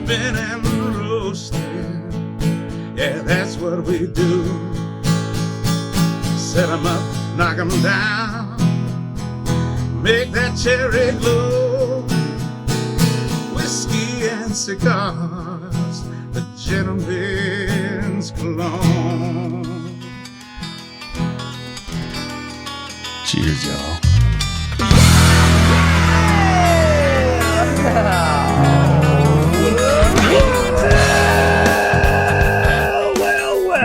ripping and roasting. Yeah, that's what we do. Set 'em up, knock 'em down, make that cherry glow. Whiskey and cigars, the gentleman's cologne. Cheers, y'all.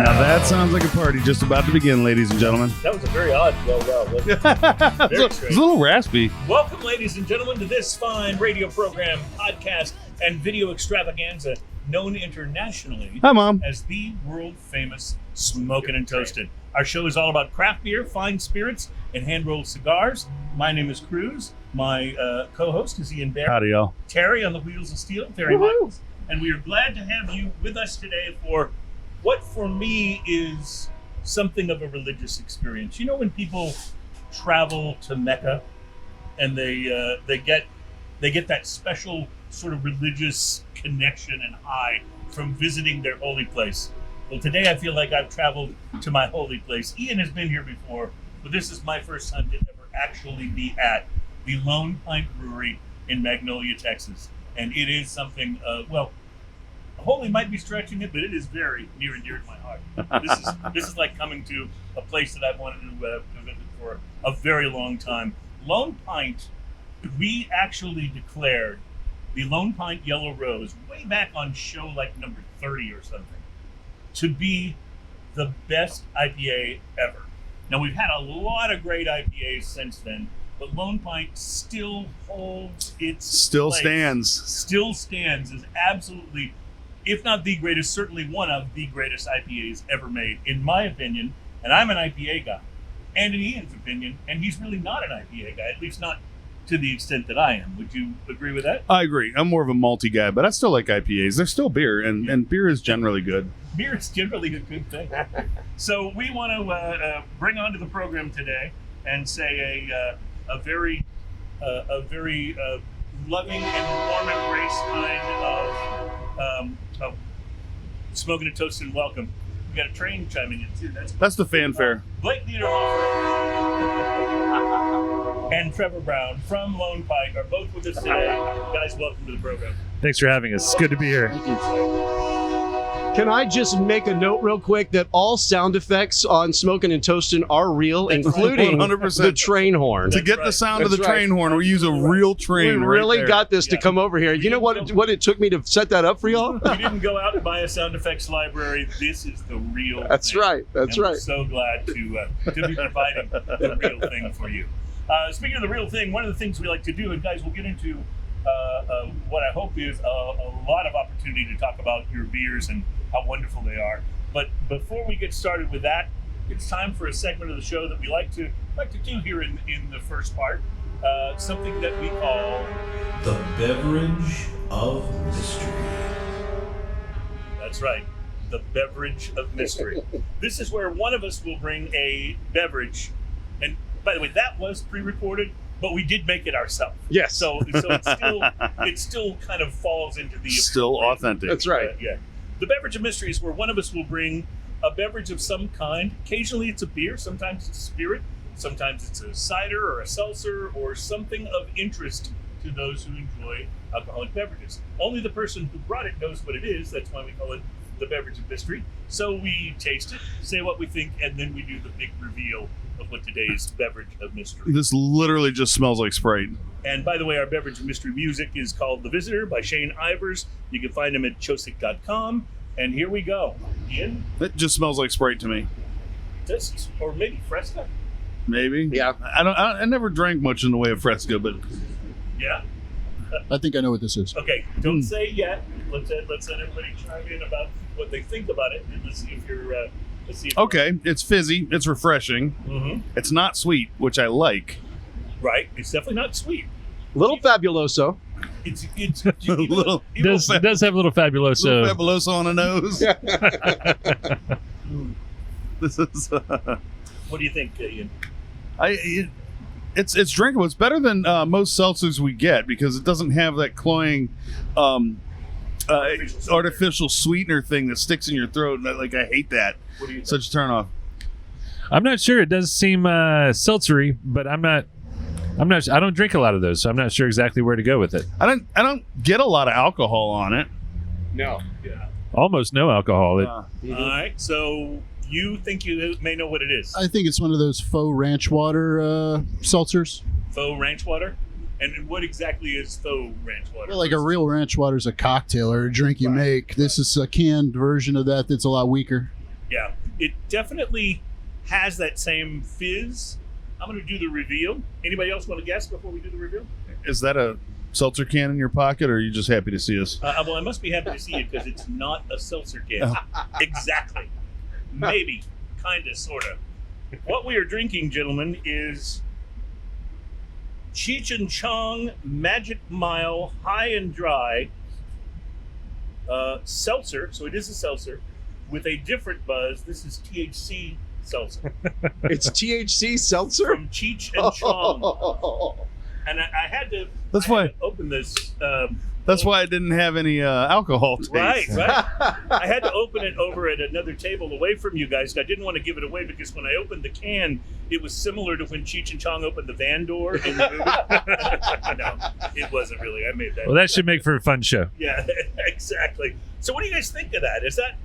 Now that sounds like a party just about to begin, ladies and gentlemen. That was a very odd well, wasn't it? It's a little raspy. Welcome, ladies and gentlemen, to this fine radio program, podcast, and video extravaganza known internationally Hi, Mom. as the world-famous Smokin' and Toasted. Our show is all about craft beer, fine spirits, and hand-rolled cigars. My name is Cruz. My co-host is Ian Bear. Howdy, y'all. Terry on the Wheels of Steel, Terry Michaels. And we are glad to have you with us today for what for me is something of a religious experience. You know when people travel to Mecca and they get that special sort of religious connection and high from visiting their holy place. Well, today I feel like I've traveled to my holy place. Ian has been here before, but this is my first time to ever actually be at the Lone Pint Brewery in Magnolia, Texas. And it is something, holy might be stretching it, but it is very near and dear to my heart. This is like coming to a place that I've wanted to visit for a very long time. Lone Pint, we actually declared the Lone Pint Yellow Rose way back on show like number 30 or something to be the best IPA ever. Now we've had a lot of great IPAs since then, but Lone Pint still holds its Still place. Still stands as absolutely, if not the greatest, certainly one of the greatest IPAs ever made, in my opinion. And I'm an IPA guy, and in Ian's opinion, and he's really not an IPA guy, at least not to the extent that I am. Would you agree with that? I agree. I'm more of a malty guy, but I still like IPAs. They're still beer, and beer is generally good. Beer is generally a good thing. So we want to bring onto the program today and say a very loving and warm embrace kind of Smokin' and Toasted and welcome. We got a train chiming in too. That's the fanfare. Blake Niederhofer and Trevor Brown from Lone Pint are both with us today. Guys, welcome to the program. Thanks for having us. It's good to be here. Can I just make a note real quick that all sound effects on Smokin' and Toastin' are real, including 100%. the train horn. To get the sound of the That's train horn, we use a real train. We really right there. got this to come over here. You know what it took me to set that up for y'all? We didn't go out and buy a sound effects library. This is the real That's thing. right. That's And right. We're so glad to be providing the real thing for you. Speaking of the real thing, one of the things we like to do, and guys, we'll get into what I hope is a lot of opportunity to talk about your beers and how wonderful they are. But before we get started with that, it's time for a segment of the show that we like to do here in the first part. Something that we call The Beverage of Mystery. That's right, the beverage of mystery. This is where one of us will bring a beverage, and by the way, that was pre-recorded, but we did make it ourselves. Yes. So it still kind of falls into the Still authentic. That's right. Yeah. The beverage of mystery is where one of us will bring a beverage of some kind. Occasionally it's a beer, sometimes it's a spirit, sometimes it's a cider or a seltzer or something of interest to those who enjoy alcoholic beverages. Only the person who brought it knows what it is. That's why we call it the beverage of mystery. So we taste it, say what we think, and then we do the big reveal of what today's beverage of mystery. This literally just smells like Sprite. And by the way, our beverage of mystery music is called The Visitor by Shane Ivers. You can find him at chosic.com. And here we go. Ian? It just smells like Sprite to me. This, or maybe Fresca? Maybe. Yeah. I never drank much in the way of Fresca, but Yeah? I think I know what this is. Okay, don't say yet. Let's let everybody chime in about what they think about it. And let's see if you're... okay. It's fizzy. It's refreshing. Mm-hmm. It's not sweet, which I like. Right. It's definitely not sweet. Little fabuloso. It's Little- It does have a little fabuloso. Little fabuloso on the nose. This is. What do you think, Ian? It's drinkable. It's better than most seltzers we get because it doesn't have that cloying artificial sweetener thing that sticks in your throat. And I hate that. What do you think? Such a turn off. I'm not sure. It does seem seltzery, but I'm not. I don't drink a lot of those, so I'm not sure exactly where to go with it. I don't get a lot of alcohol on it. No. Yeah. Almost no alcohol. All right. So you think you may know what it is? I think it's one of those faux ranch water seltzers. Faux ranch water? And what exactly is faux ranch water? Well, like a real ranch water is a cocktail or a drink you make. This is a canned version of that that's a lot weaker. Yeah. It definitely has that same fizz. I'm going to do the reveal. Anybody else want to guess before we do the reveal? Is that a seltzer can in your pocket, or are you just happy to see us? Well, I must be happy to see it because it's not a seltzer can. Exactly. Maybe. Kind of, sort of. What we are drinking, gentlemen, is Cheech and Chong Magic Mile High and Dry seltzer. So it is a seltzer with a different buzz. This is THC seltzer. It's THC seltzer? From Cheech and Chong. And I had to open this. That's why it didn't have any alcohol taste. Right. I had to open it over at another table away from you guys. I didn't want to give it away because when I opened the can, it was similar to when Cheech and Chong opened the van door in the movie. No, it wasn't really. I made that. Well, that should make for a fun show. Yeah, exactly. So what do you guys think of that? Is that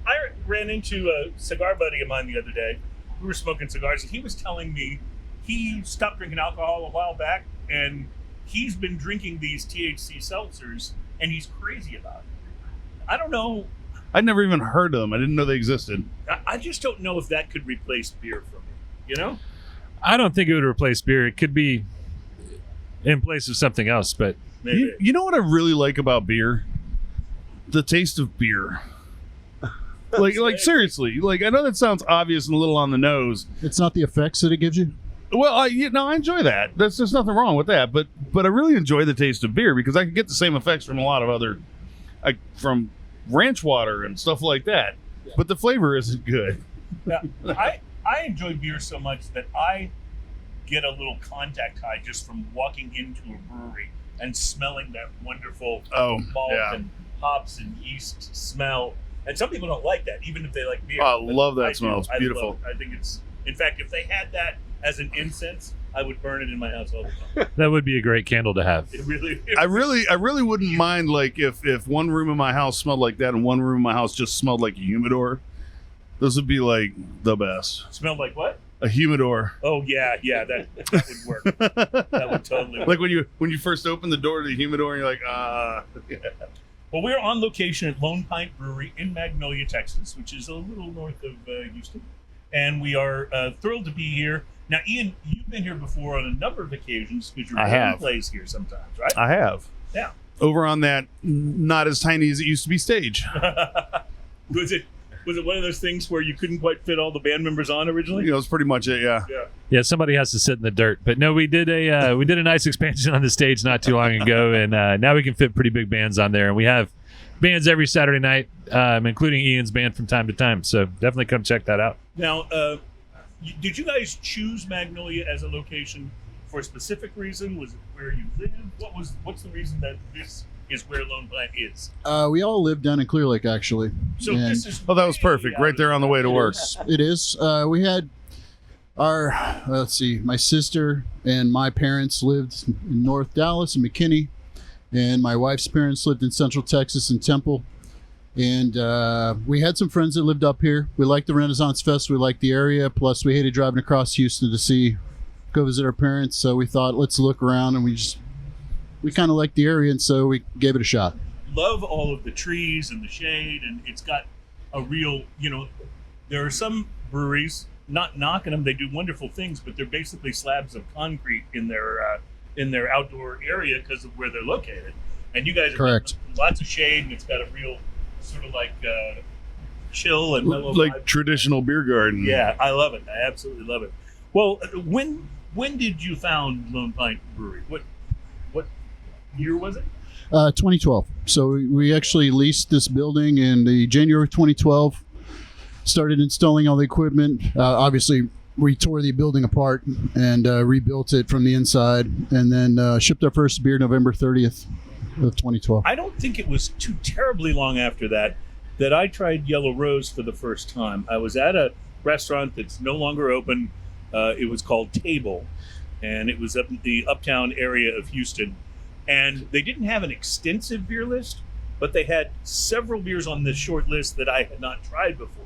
I ran into a cigar buddy of mine the other day. We were smoking cigars, and he was telling me he stopped drinking alcohol a while back, and he's been drinking these THC seltzers, and he's crazy about it. I don't know. I'd never even heard of them. I didn't know they existed. I just don't know if that could replace beer for me. You know? I don't think it would replace beer. It could be in place of something else, but Maybe. You know what I really like about beer? The taste of beer. Like seriously. Like, I know that sounds obvious and a little on the nose. It's not the effects that it gives you. Well, I enjoy that. There's nothing wrong with that. But I really enjoy the taste of beer because I can get the same effects from a lot of other, from ranch water and stuff like that. Yeah. But the flavor isn't good. Yeah, I enjoy beer so much that I get a little contact high just from walking into a brewery and smelling that wonderful malt and hops and yeast smell. And some people don't like that, even if they like beer. I love that smell. It's beautiful. I think it's, in fact, if they had that as an incense, I would burn it in my house all the time. that would be a great candle to have. It really. I really wouldn't mind if one room in my house smelled like that and one room in my house just smelled like a humidor. Those would be like the best. Smelled like what? A humidor. Oh yeah, that would work. That would totally work. Like when you first open the door to the humidor and you're like, yeah. Well, we're on location at Lone Pint Brewery in Magnolia, Texas, which is a little north of Houston. And we are thrilled to be here. Now, Ian, you've been here before on a number of occasions because your band plays here sometimes, right? I have. Yeah. Over on that not as tiny as it used to be stage. Was it one of those things where you couldn't quite fit all the band members on originally? It was pretty much it, yeah. Yeah, somebody has to sit in the dirt. But no, we did a nice expansion on the stage not too long ago, and now we can fit pretty big bands on there. And we have bands every Saturday night, including Ian's band from time to time. So definitely come check that out. Now, did you guys choose Magnolia as a location for a specific reason? Was it where you live? What's the reason that this is where Lone Pint is? We all live down in Clear Lake, actually. So and this is that was perfect. Right there on the way to work. It is. We had our, my sister and my parents lived in North Dallas and McKinney, and my wife's parents lived in Central Texas in Temple. And we had some friends that lived up here. We liked the Renaissance Fest. We liked the area. Plus, we hated driving across Houston to go visit our parents. So we thought, let's look around. And we kind of liked the area, and so we gave it a shot. Love all of the trees and the shade, and it's got a real, there are some breweries, not knocking them, they do wonderful things, but they're basically slabs of concrete in their outdoor area because of where they're located. And you guys have correct. Lots of shade, and it's got a real sort of like chill and mellow like vibe. Traditional beer garden. Yeah, I love it. I absolutely love it. Well, when did you found Lone Pint Brewery? What year was it? 2012. So we actually leased this building in the January of 2012. Started installing all the equipment. Obviously, we tore the building apart and rebuilt it from the inside, and then shipped our first beer November 30th. 2012. I don't think it was too terribly long after that I tried Yellow Rose for the first time. I was at a restaurant that's no longer open. It was called Table, and it was up in the uptown area of Houston. And they didn't have an extensive beer list, but they had several beers on this short list that I had not tried before.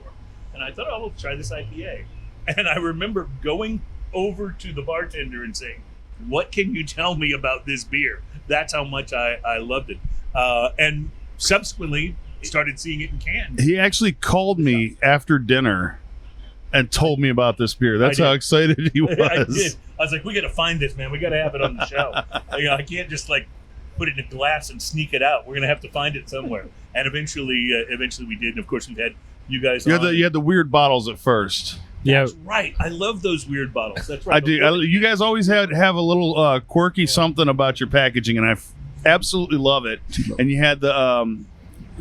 And I thought, oh, we'll try this IPA. And I remember going over to the bartender and saying, what can you tell me about this beer? That's how much I loved it. And subsequently started seeing it in cans. He actually called me after dinner and told me about this beer. That's how excited he was. I did. I was like, we got to find this, man. We got to have it on the show. I can't just like put it in a glass and sneak it out. We're going to have to find it somewhere. And eventually we did. And of course, we've had you guys on. You had the weird bottles at first. Yeah, That's right. I love those weird bottles. That's right. I do. You guys always have a little quirky something about your packaging, and I absolutely love it. And you had the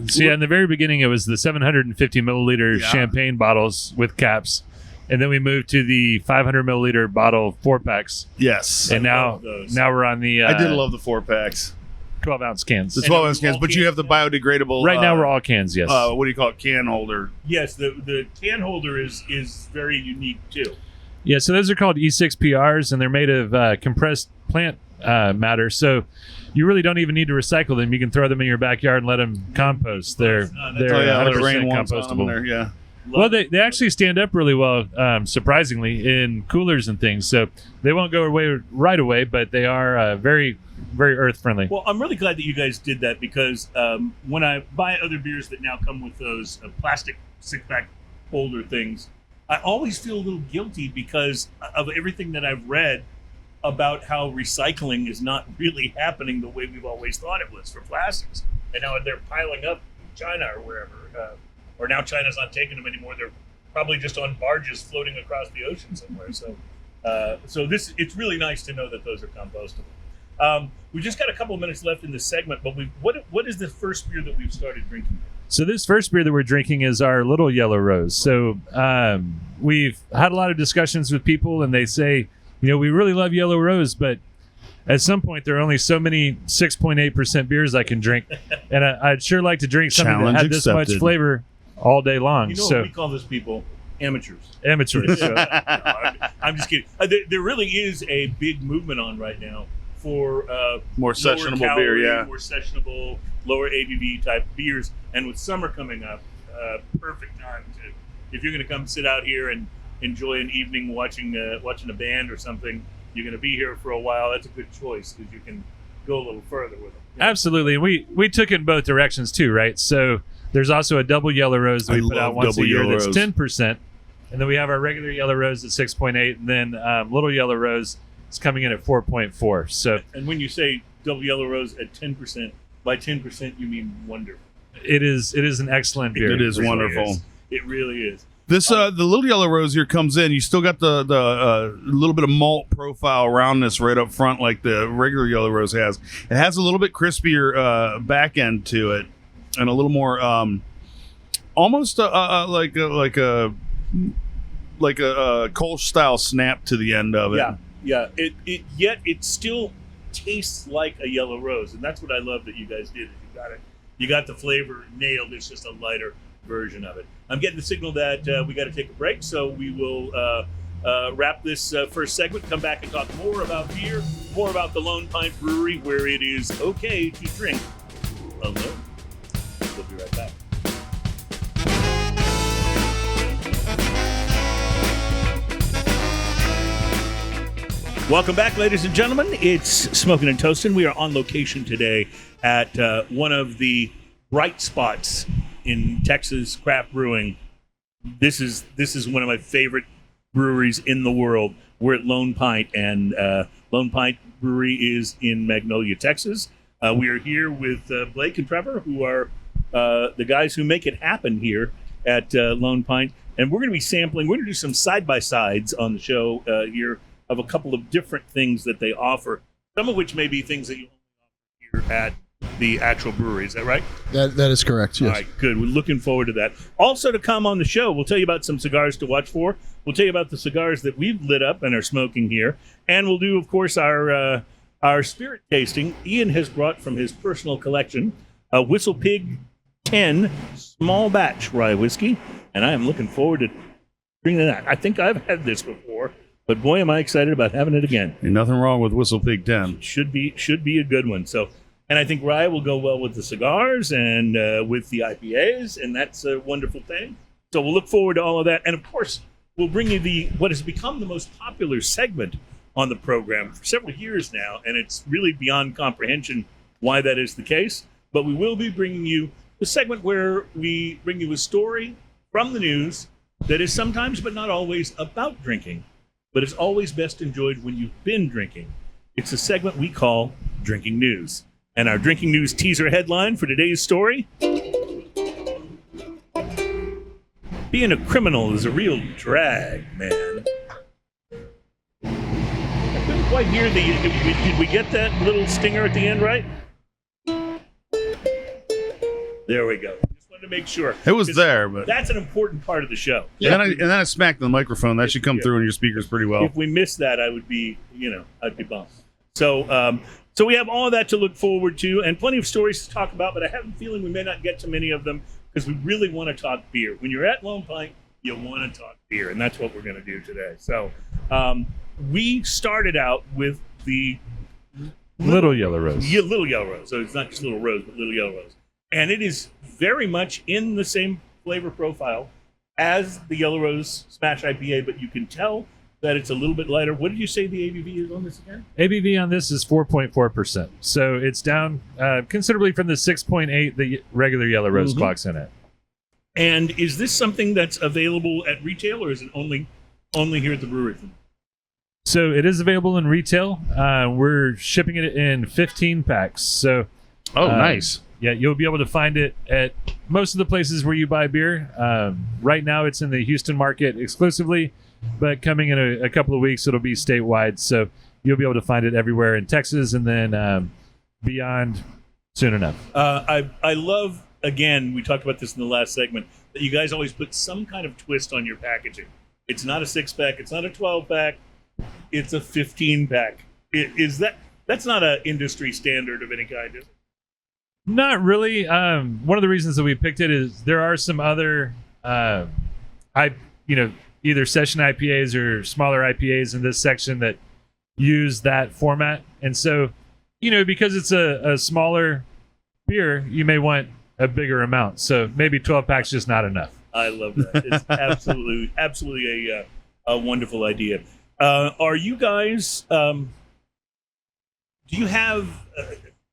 so yeah, in the very beginning, it was the 750 milliliter champagne bottles with caps, and then we moved to the 500 milliliter bottle 4-packs. Yes, and now we're on the. I did love the 4-packs. 12-ounce cans. The 12-ounce cans, but you have the biodegradable. Right now, we're all cans. Yes. What do you call it? Can holder. Yes, the can holder is very unique too. Yeah, so those are called E6 PRs, and they're made of compressed plant matter. So you really don't even need to recycle them. You can throw them in your backyard and let them compost. They're 100% compostable. Yeah. Well, they actually stand up really well, surprisingly, in coolers and things. So they won't go away right away, but they are very, very earth friendly. Well, I'm really glad that you guys did that because when I buy other beers that now come with those plastic 6-pack holder things, I always feel a little guilty because of everything that I've read about how recycling is not really happening the way we've always thought it was for plastics. And now they're piling up in China or wherever. Or now China's not taking them anymore. They're probably just on barges floating across the ocean somewhere. So it's really nice to know that those are compostable. We just got a couple of minutes left in this segment, but what is the first beer that we've started drinking? So this first beer that we're drinking is our Little Yellow Rose. So we've had a lot of discussions with people, and they say, we really love Yellow Rose, but at some point there are only so many 6.8% beers I can drink, and I'd sure like to drink something Challenge that had this accepted. much flavor all day long. What we call those people? Amateurs. Amateurs. No, I'm just kidding. There really is a big movement on right now for more sessionable beer, more sessionable, lower ABV type beers. And with summer coming up, perfect time if you're going to come sit out here and enjoy an evening watching a band or something. You're going to be here for a while. That's a good choice because you can go a little further with them. Absolutely. We took it in both directions too, right? So there's also a double Yellow Rose that we put out once a year that's 10%. And then we have our regular Yellow Rose at 6.8. And then Little Yellow Rose is coming in at 4.4. So, and when you say double Yellow Rose at 10%, by 10% you mean wonderful. It is an excellent beer. It is wonderful. It really is. This the Little Yellow Rose here comes in. You still got the little bit of malt profile roundness right up front, like the regular Yellow Rose has. It has a little bit crispier back end to it, and a little more almost like a Kolsch style snap to the end of it. Yeah. It still tastes like a Yellow Rose, and that's what I love that you guys did. You got the flavor nailed. It's just a lighter version of it. I'm getting the signal that we got to take a break, so we will wrap this first segment, come back and talk more about beer, more about the Lone Pint Brewery, where it is okay to drink alone. We'll be right back. Welcome back, ladies and gentlemen. It's Smoking and Toasting. We are on location today at one of the bright spots in Texas craft brewing. This is one of my favorite breweries in the world. We're at Lone Pint, and Lone Pint Brewery is in Magnolia, Texas. We are here with Blake and Trevor, who are the guys who make it happen here at Lone Pint. And we're going to be sampling. We're going to do some side-by-sides on the show here of a couple of different things that they offer, some of which may be things that you only offer here at the actual brewery. Is that right? That is correct, yes. All right, good. We're looking forward to that. Also to come on the show, we'll tell you about some cigars to watch for. We'll tell you about the cigars that we've lit up and are smoking here. And we'll do, of course, our Our spirit tasting, Ian has brought from his personal collection a Whistle Pig 10 small batch rye whiskey, and I am looking forward to drinking that. I think I've had this before, but boy, am I excited about having it again. Ain't nothing wrong with Whistle Pig 10. Should be a good one. So, and I think rye will go well with the cigars and with the IPAs, and that's a wonderful thing. So we'll look forward to all of that, and of course, we'll bring you what has become the most popular segment on the program for several years now, and it's really beyond comprehension why that is the case. But we will be bringing you the segment where we bring you a story from the news that is sometimes, but not always, about drinking, but is always best enjoyed when you've been drinking. It's a segment we call Drinking News. And our Drinking News teaser headline for today's story: being a criminal is a real drag, man. I couldn't quite hear did we get that little stinger at the end right? There we go. Just wanted to make sure. It was there, but that's an important part of the show. and then I smacked the microphone. That should come through in your speakers pretty well. If we missed that, I would be, I'd be bummed. So, so we have all of that to look forward to, and plenty of stories to talk about. But I have a feeling we may not get to many of them because we really want to talk beer. When you're at Lone Pint, you want to talk beer, and that's what we're going to do today. So, we started out with the Little Yellow Rose. Yeah, Little Yellow Rose. So it's not just Little Rose, but Little Yellow Rose. And it is very much in the same flavor profile as the Yellow Rose Smash IPA, but you can tell that it's a little bit lighter. What did you say the ABV is on this again? ABV on this is 4.4%. So it's down considerably from the 6.8 the regular Yellow Rose clocks in it. And is this something that's available at retail, or is it only here at the brewery? So it is available in retail. We're shipping it in 15 packs. So Nice. Yeah, you'll be able to find it at most of the places where you buy beer. Right now, it's in the Houston market exclusively, but coming in a couple of weeks, it'll be statewide. So you'll be able to find it everywhere in Texas and then beyond soon enough. I love, again, we talked about this in the last segment, that you guys always put some kind of twist on your packaging. It's not a 6-pack. It's not a 12-pack. It's a 15-pack. That's not an industry standard of any kind, is it? Not really. One of the reasons that we picked it is there are some other, either session IPAs or smaller IPAs in this section that use that format. And so, because it's a smaller beer, you may want a bigger amount. So maybe 12 packs just not enough. I love that. It's absolutely a wonderful idea. Are you guys? Do you have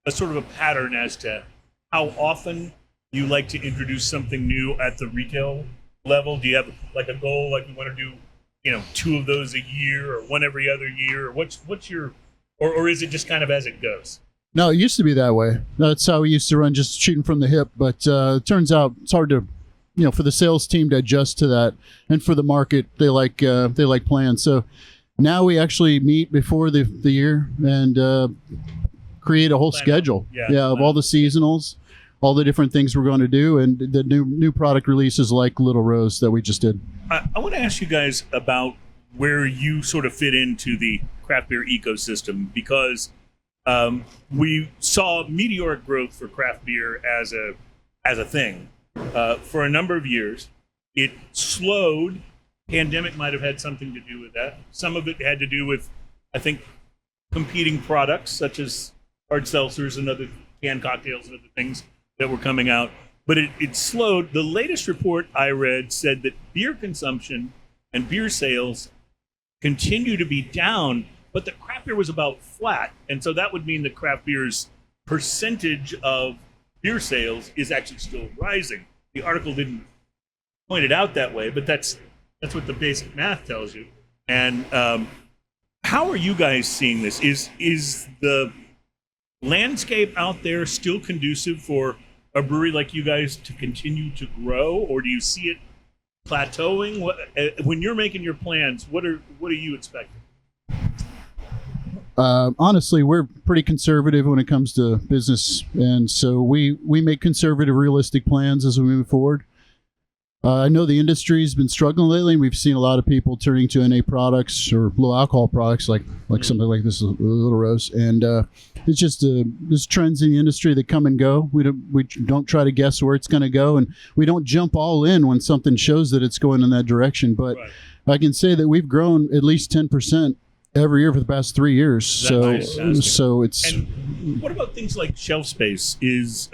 a sort of a pattern as to how often you like to introduce something new at the retail level? Do you have like a goal, like you want to do, 2 of those a year or 1 every other year? Or what's your, or is it just kind of as it goes? No, it used to be that way. That's how we used to run, just shooting from the hip. But it turns out it's hard to, for the sales team to adjust to that, and for the market, they like plans. So now we actually meet before the year and create a whole schedule. Of all the seasonals, all the different things we're going to do, and the new product releases like Little Rose that we just did. I want to ask you guys about where you sort of fit into the craft beer ecosystem, because we saw meteoric growth for craft beer as a thing for a number of years. It slowed. Pandemic might have had something to do with that. Some of it had to do with, I think, competing products such as hard seltzers and other canned cocktails and other things that were coming out. But it slowed. The latest report I read said that beer consumption and beer sales continue to be down, but the craft beer was about flat. And so that would mean that craft beer's percentage of beer sales is actually still rising. The article didn't point it out that way, but that's what the basic math tells you. And how are you guys seeing this? Is the landscape out there still conducive for a brewery like you guys to continue to grow, or do you see it plateauing? When you're making your plans, what are you expecting? Honestly, we're pretty conservative when it comes to business, and so we make conservative, realistic plans as we move forward. I know the industry's been struggling lately. And we've seen a lot of people turning to NA products or low alcohol products like something like this, Little Rose, and it's just there's trends in the industry that come and go. We don't try to guess where it's going to go, and we don't jump all in when something shows that it's going in that direction. But I can say that we've grown at least 10% every year for the past 3 years. So it's. And what about things like shelf space? Is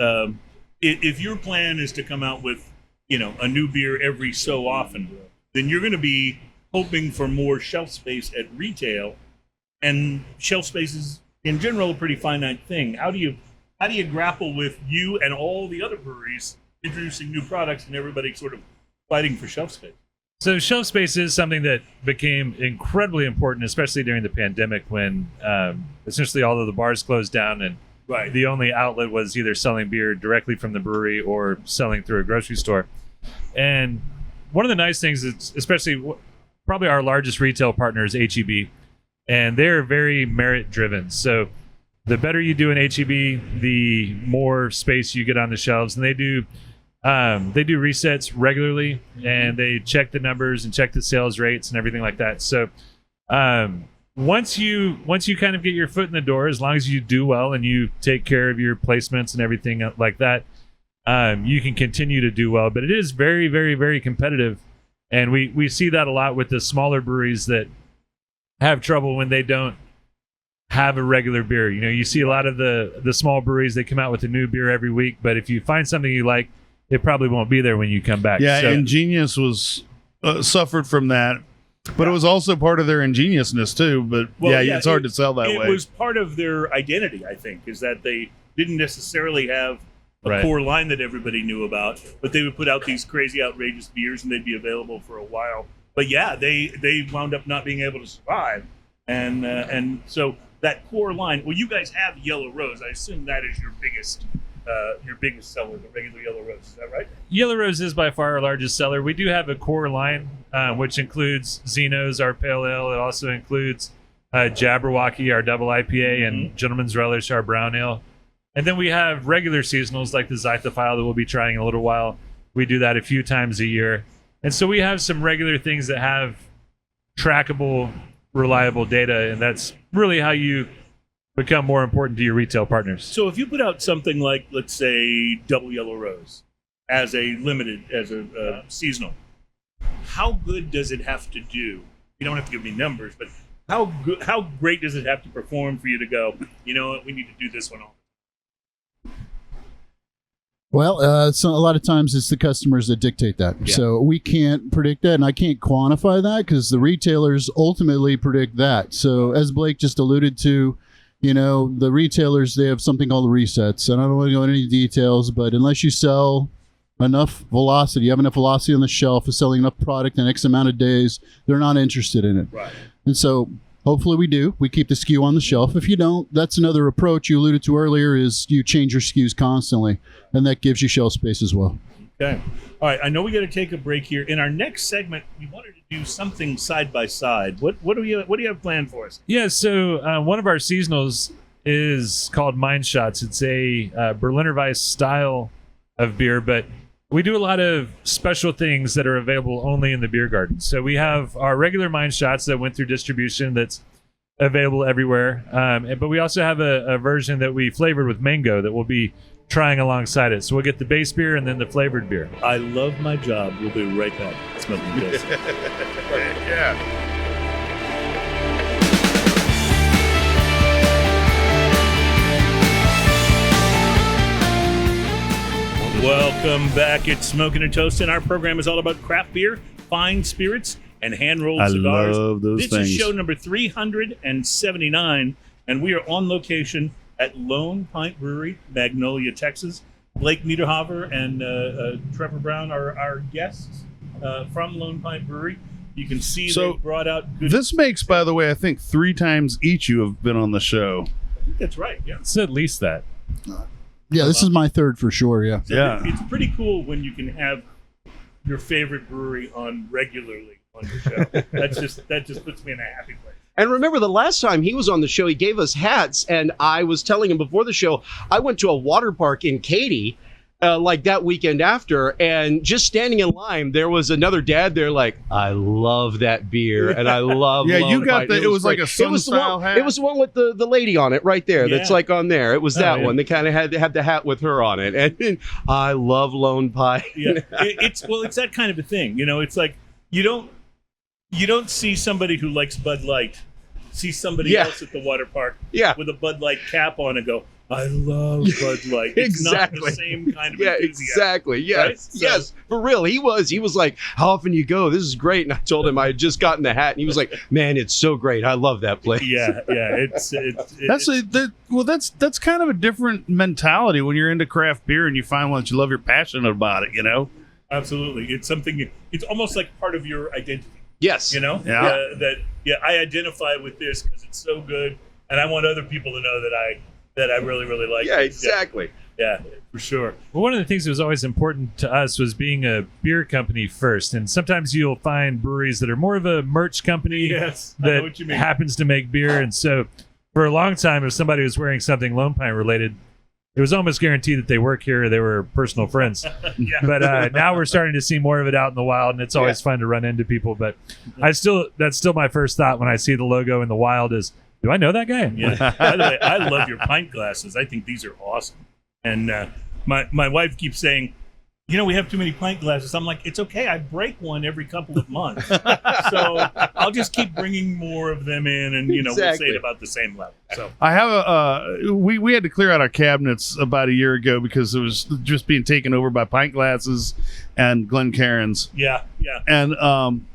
if your plan is to come out with a new beer every so often, then you're going to be hoping for more shelf space at retail, and shelf space is in general a pretty finite thing. How do you grapple with you and all the other breweries introducing new products and everybody sort of fighting for shelf space? So shelf space is something that became incredibly important, especially during the pandemic when essentially all of the bars closed down and the only outlet was either selling beer directly from the brewery or selling through a grocery store. And one of the nice things is, especially probably our largest retail partner is HEB, and they're very merit driven. So the better you do in HEB, the more space you get on the shelves. And they do resets regularly, and they check the numbers and check the sales rates and everything like that. So once you kind of get your foot in the door, as long as you do well and you take care of your placements and everything like that, you can continue to do well. But it is very, very, very competitive, and we see that a lot with the smaller breweries that have trouble when they don't have a regular beer. You see a lot of the small breweries, they come out with a new beer every week, but if you find something you like, it probably won't be there when you come back. Yeah, Ingenious was suffered from that, but it was also part of their ingeniousness too. But it's hard to sell that way. It was part of their identity, I think, is that they didn't necessarily have a core line that everybody knew about, but they would put out these crazy, outrageous beers, and they'd be available for a while. But they wound up not being able to survive, and so that core line. Well, you guys have Yellow Rose. I assume that is your biggest seller, the regular Yellow Rose. Is that right? Yellow Rose is by far our largest seller. We do have a core line, which includes Zeno's, our pale ale. It also includes Jabberwocky, our double IPA, and Gentleman's Relish, our brown ale. And then we have regular seasonals like the Zythophile that we'll be trying in a little while. We do that a few times a year. And so we have some regular things that have trackable, reliable data, and that's really how you become more important to your retail partners. So if you put out something like, let's say, Double Yellow Rose as a seasonal, how good does it have to do? You don't have to give me numbers, but how great does it have to perform for you to go, you know what, we need to do this one all? Well, so a lot of times it's the customers that dictate that. Yeah. So we can't predict that, and I can't quantify that because the retailers ultimately predict that. So as Blake just alluded to, the retailers, they have something called resets. And I don't want to go into any details, but unless you sell enough velocity, you have enough velocity on the shelf of selling enough product in X amount of days, they're not interested in it. Right. And so hopefully we do. We keep the SKU on the shelf. If you don't, that's another approach you alluded to earlier, is you change your SKUs constantly, and that gives you shelf space as well. Okay. All right. I know we got to take a break here. In our next segment, we wanted to do something side by side. What do you have planned for us? Yeah. So one of our seasonals is called Mind Shots. It's a Berliner Weiss style of beer, but we do a lot of special things that are available only in the beer garden. So we have our regular Mind Shots that went through distribution that's available everywhere. But we also have a version that we flavored with mango that we'll be trying alongside it. So we'll get the base beer and then the flavored beer. I love my job. We'll be right back. Smoking this. Yeah. Welcome back. It's Smoking and Toasting. Our program is all about craft beer, fine spirits, and hand-rolled cigars. I love those things. This is show number 379, and we are on location at Lone Pint Brewery, Magnolia, Texas. Blake Niederhofer and Trevor Brown are our guests from Lone Pint Brewery. You can see they brought out good... This makes, by the way, I think 3 times each you have been on the show. I think that's right, yeah. It's at least that. Yeah, this is my third for sure, yeah. So yeah. It's pretty cool when you can have your favorite brewery on regularly on your show. That just puts me in a happy place. And remember, the last time he was on the show, he gave us hats, and I was telling him before the show, I went to a water park in Katy, like that weekend after, and just standing in line, there was another dad there like, I love that beer, and I love Yeah, Lone you got Pint. it was like great. a sun-style hat. It was the one with the lady on it right there. That's Yeah. like on there. It was that yeah. one. They kind of had the hat with her on it, and I love Lone Pint. Yeah, it's that kind of a thing. It's like you don't see somebody who likes Bud Light see somebody Yeah. else at the water park Yeah. with a Bud Light cap on and go, I love Bud Light. It's Exactly. not the same kind of Yeah, enthusiasm. exactly. Yes, Right? So- yes, for real. He was like, "How often you go? This is great." And I told him I had just gotten the hat, and he was like, "Man, it's so great. I love that place." Yeah, it's That's kind of a different mentality when you're into craft beer and you find one that you love, you're passionate about it, absolutely. It's something. It's almost like part of your identity. Yes. Yeah. I identify with this because it's so good, and I want other people to know that I really really like. Yeah, it. exactly. Yeah, for sure. Well, one of the things that was always important to us was being a beer company first. And sometimes you'll find breweries that are more of a merch company Yes, I know that what you mean. happens to make beer. And so for a long time, if somebody was wearing something Lone Pine related, it was almost guaranteed that they work here or they were personal friends. Yeah. But now we're starting to see more of it out in the wild, and it's always fun to run into people. But that's still my first thought when I see the logo in the wild is, do I know that guy? Yeah. By the way, I love your pint glasses. I think these are awesome. And my wife keeps saying, we have too many pint glasses. I'm like, it's okay. I break one every couple of months. So I'll just keep bringing more of them in, and we'll say Exactly. it about the same level. So I have we had to clear out our cabinets about a year ago because it was just being taken over by pint glasses and Glencairns. yeah.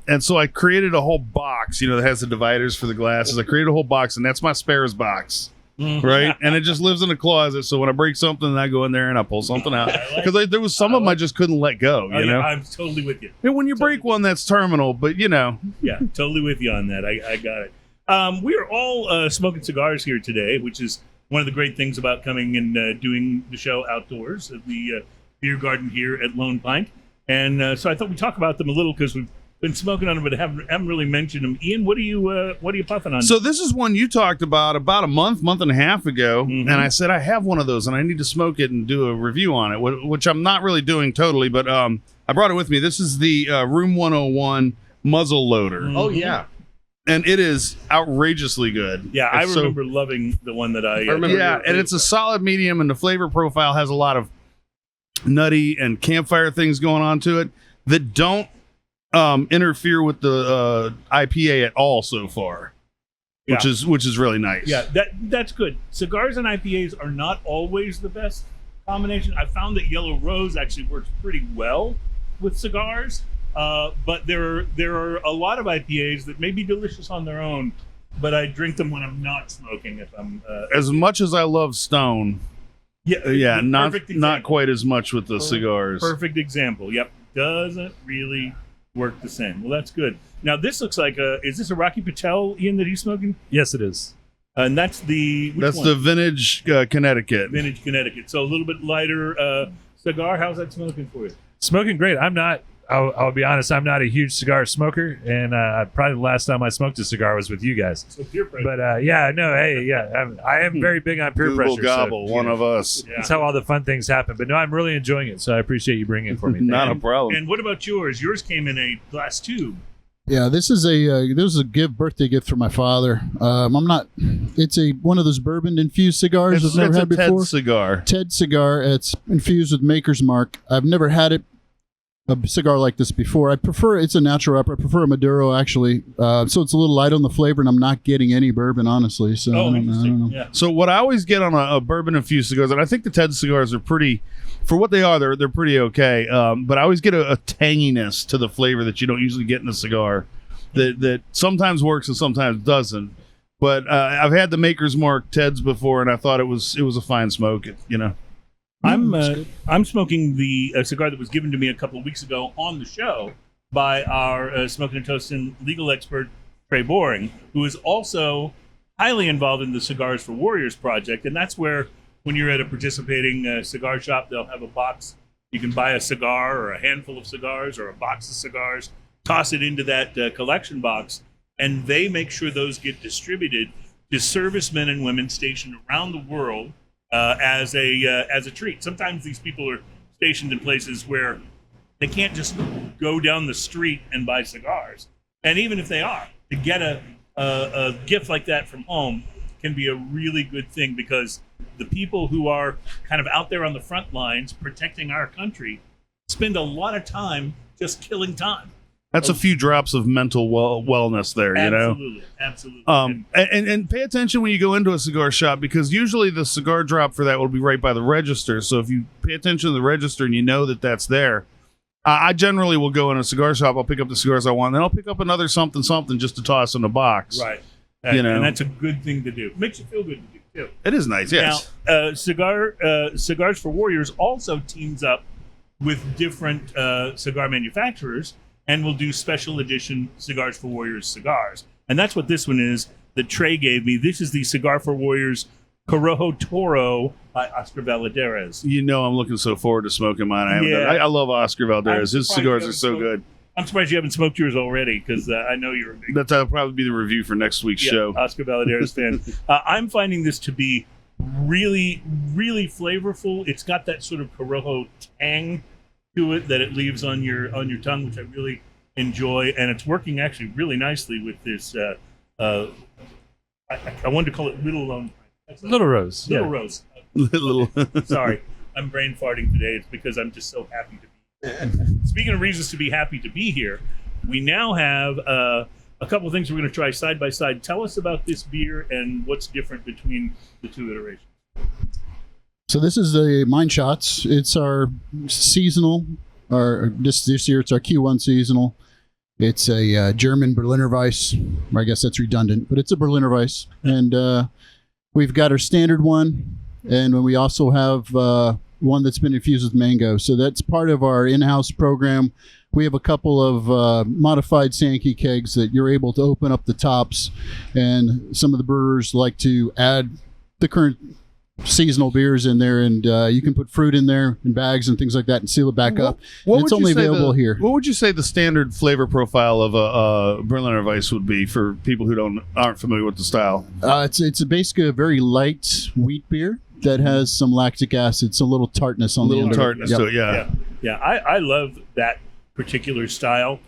And so I created a whole box, that has the dividers for the glasses. I created a whole box, and that's my spares box. Right, and it just lives in a closet. So when I break something, I go in there and I pull something out because there was some of them I just couldn't let go. Oh, yeah, I'm totally with you. And when you break one, that's terminal. But Yeah, totally with you on that. I got it. We are all smoking cigars here today, which is one of the great things about coming and doing the show outdoors at the beer garden here at Lone Pint. And so I thought we'd talk about them a little because we've been smoking on them, but haven't really mentioned them. Ian, what are you puffing on? So this is one you talked about a month and a half ago, Mhm. and I said I have one of those and I need to smoke it and do a review on it, which I'm not really doing totally, but I brought it with me. This is the Room 101 muzzle loader, Oh yeah. and it is outrageously good. Yeah, I It's so- remember loving the one that I remember Yeah, and it's a solid medium, and the flavor profile has a lot of nutty and campfire things going on to it that don't interfere with the IPA at all so far, which is really nice. Yeah, that's good. Cigars and IPAs are not always the best combination. I found that Yellow Rose actually works pretty well with cigars, but there are a lot of IPAs that may be delicious on their own, but I drink them when I'm not smoking. If I'm As much as I love Stone, the not perfect not example. quite as much with the cigars. Perfect example. Yep, doesn't really work the same. Well, that's good. Now this looks like is this a Rocky Patel, Ian, that he's smoking? Yes, it is. And that's the which That's one? the Vintage Connecticut. Vintage Connecticut. So a little bit lighter cigar. How's that smoking for you? Smoking great. I'll be honest, I'm not a huge cigar smoker, and probably the last time I smoked a cigar was with you guys. So peer pressure. But I am very big on peer Google pressure. gobble, so, one of us. Yeah. that's how all the fun things happen. But no, I'm really enjoying it, so I appreciate you bringing it for me. Not a And- problem. And what about yours? Yours came in a glass tube. Yeah, this is a birthday gift for my father. It's one of those bourbon infused cigars It's I've never a had Ted before. cigar. Ted cigar. It's infused with Maker's Mark. I've never had a cigar like this before. It's a natural wrapper. I prefer a Maduro actually. So it's a little light on the flavor, and I'm not getting any bourbon honestly. So I don't know. Yeah. So what I always get on a bourbon infused cigars, and I think the Ted cigars are pretty, for what they are, they're pretty okay. But I always get a tanginess to the flavor that you don't usually get in a cigar, that sometimes works and sometimes doesn't. But I've had the Maker's Mark Teds before, and I thought it was a fine smoke. I'm smoking the cigar that was given to me a couple of weeks ago on the show by our Smoking and Toasting legal expert Trey Boring, who is also highly involved in the Cigars for Warriors project, and that's where when you're at a participating cigar shop, they'll have a box. You can buy a cigar or a handful of cigars or a box of cigars, toss it into that collection box, and they make sure those get distributed to servicemen and women stationed around the world as a treat. Sometimes these people are stationed in places where they can't just go down the street and buy cigars. And even if they are, to get a gift like that from home can be a really good thing, because the people who are kind of out there on the front lines protecting our country spend a lot of time just killing time. That's a few drops of mental wellness there, you know? Absolutely. And pay attention when you go into a cigar shop, because usually the cigar drop for that will be right by the register. So if you pay attention to the register and you know that that's there, I generally will go in a cigar shop, I'll pick up the cigars I want, and then I'll pick up another something just to toss in a box. Right. You know? And that's a good thing to do. Makes you feel good to do, too. It is nice, yes. Now, Cigars for Warriors also teams up with different cigar manufacturers, and will do special edition Cigars for Warriors cigars. And that's what this one is that Trey gave me. This is the Cigar for Warriors Corojo Toro by Oscar Valladares. You know, I'm looking so forward to smoking mine. Yeah. I love Oscar Valdez. His surprised cigars you are so haven't good. I'm surprised you haven't smoked yours already, because I know you're a big That'll probably be the review for next week's show. Oscar Valladares fan. I'm finding this to be really, really flavorful. It's got that sort of Corojo tang to it that it leaves on your tongue, which I really enjoy, and it's working actually really nicely with this. I wanted to call it Little Lone. Little Rose. Little Rose. Little. Sorry, I'm brain farting today. It's because I'm just so happy to be here. Speaking of reasons to be happy to be here, we now have a couple of things we're going to try side by side. Tell us about this beer and what's different between the two iterations. So this is the Mine Shots. It's our seasonal, this year it's our Q1 seasonal. It's a German Berliner Weiss. I guess that's redundant, but it's a Berliner Weiss. And we've got our standard one, and we also have one that's been infused with mango. So that's part of our in-house program. We have a couple of modified Sankey kegs that you're able to open up the tops, and some of the brewers like to add the current seasonal beers in there, and you can put fruit in there in bags and things like that and seal it back up. It's only available here. What would you say the standard flavor profile of a Berliner Weiss would be for people who aren't familiar with the style? It's basically a very light wheat beer that has some lactic acid, so a little tartness on the end. Tartness to it, Yeah. I love that particular style.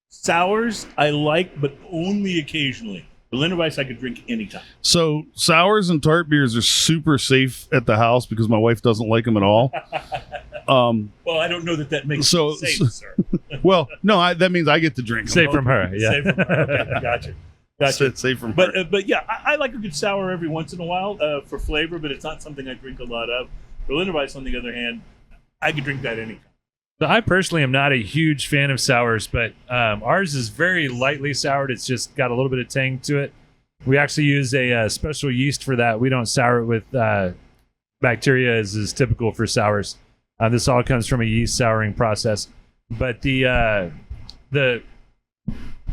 Sours I like, but only occasionally. Berliner Weiss I could drink anytime. So sours and tart beers are super safe at the house because my wife doesn't like them at all. Well, I don't know that makes it safe, sir. Well, no, that means I get to drink them. Safe from her. Yeah. Safe from her. Okay, gotcha. Safe from her. But yeah, I like a good sour every once in a while for flavor, but it's not something I drink a lot of. Berliner Weiss, on the other hand, I could drink that anytime. So I personally am not a huge fan of sours, but ours is very lightly soured. It's just got a little bit of tang to it. We actually use a special yeast for that. We don't sour it with bacteria, as is typical for sours. This all comes from a yeast souring process. But the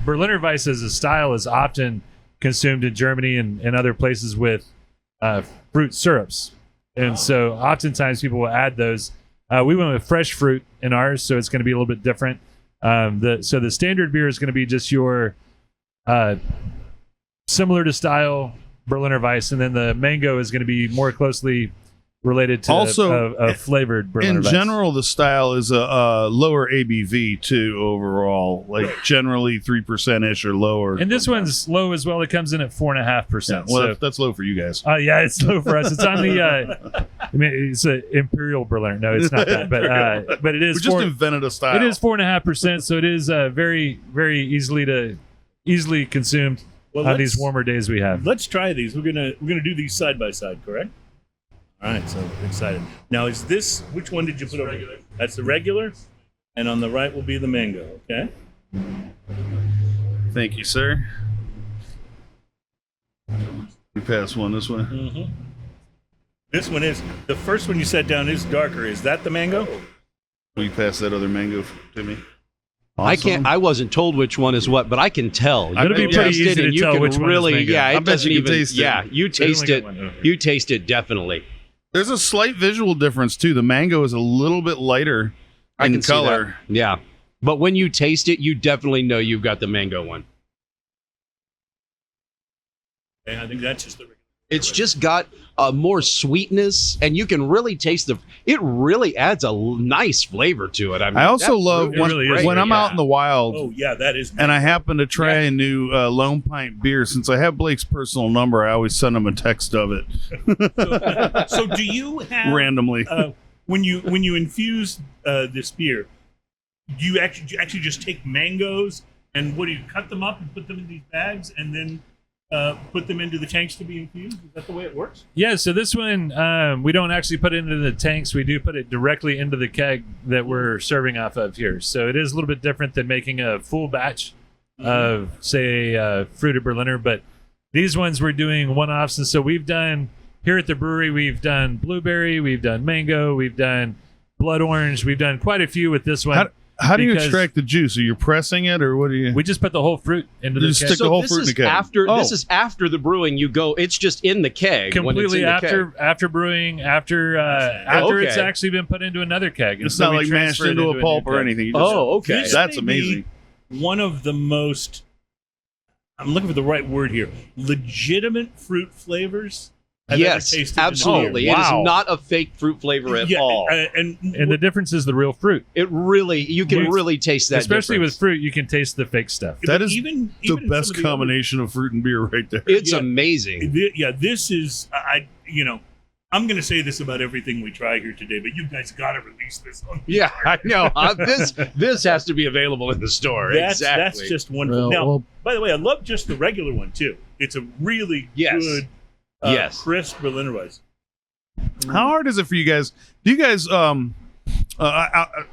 Berliner Weiss as a style is often consumed in Germany and other places with fruit syrups. And so oftentimes people will add those. We went with fresh fruit in ours, so it's going to be a little bit different. So the standard beer is going to be just your similar to style Berliner Weiss, and then the mango is going to be more closely related to a flavored Berliner Weiss. In general, the style is a lower ABV too overall, like generally 3%-ish or lower. And this one's low as well. It comes in at 4.5%. Yeah, well, that's low for you guys. Yeah, it's low for us. It's on the. It's an Imperial Berliner. No, it's not that. But it is. We just invented a style. It is 4.5%, so it is very, very easily consumed on these warmer days we have. Let's try these. We're gonna do these side by side, correct? All right, so I'm excited. Now, is this, which one did you put over? Regular. That's the regular, and on the right will be the mango, okay? Thank you, sir. We pass one this way. Mm-hmm. This one is, the first one you set down is darker. Is that the mango? Will you pass that other mango to me? Awesome. I wasn't told which one is what, but I can tell. It'll be pretty easy to tell which one is mango. Yeah, I bet you can taste it. Yeah, you taste it. You taste it definitely. There's a slight visual difference too. The mango is a little bit lighter in color. Yeah, but when you taste it, you definitely know you've got the mango one. And I think that's just the It's just got more sweetness, and you can really taste it really adds a nice flavor to it. I mean, I also that's love really great. when I'm out in the wild. Oh yeah, that is. And I happen to try a new Lone Pint beer. Since I have Blake's personal number, I always send him a text of it So do you have randomly. when you infuse this beer? Do you actually just take mangoes and what do you cut them up and put them in these bags and then put them into the tanks to be infused? Is that the way it works? Yeah, so this one, we don't actually put it into the tanks. We do put it directly into the keg that we're serving off of here. So it is a little bit different than making a full batch of, say, fruited Berliner. But these ones we're doing one-offs. And so we've done, here at the brewery, we've done blueberry, we've done mango, we've done blood orange. We've done quite a few with this one. How do you extract the juice? Are you pressing it, or what do you? We just put the whole fruit into the just keg. stick the whole fruit in the keg. This is after the brewing. You go. It's just in the keg. Completely when it's in the keg. after brewing, after it's actually been put into another keg. It's not like mashed into a pulp or anything. You just, okay. That's amazing. One of the most, I'm looking for the right word here, legitimate fruit flavors I've ever tasted. Absolutely. Oh, wow. It is not a fake fruit flavor at all. And the difference is the real fruit. It really, you can really taste that. Especially difference. with fruit, you can taste the fake stuff. That is even the in best some of the combination of fruit and beer right there. It's amazing. This is I'm going to say this about everything we try here today, but you guys got to release this one. Yeah, I know. This has to be available in the store. Exactly. That's just wonderful. Now, by the way, I love just the regular one too. It's a really good, crisp Berliner Weiss. How hard is it for you guys? Do you guys,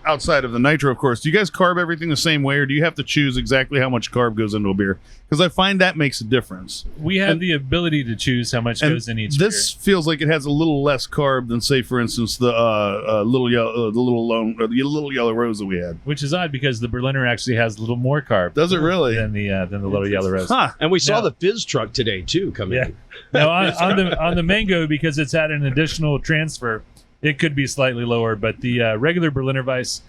outside of the nitro, of course, do you guys carb everything the same way, or do you have to choose exactly how much carb goes into a beer? Because I find that makes a difference. We have the ability to choose how much goes in each this beer. feels like it has a little less carb than, say, for instance, the little yellow rose that we had. Which is odd because the Berliner actually has a little more carb. Does it really? Than the little yellow rose. Huh. And we saw the fizz truck today too coming in. No, on the mango, because it's had an additional transfer, it could be slightly lower, but the regular Berliner Weiss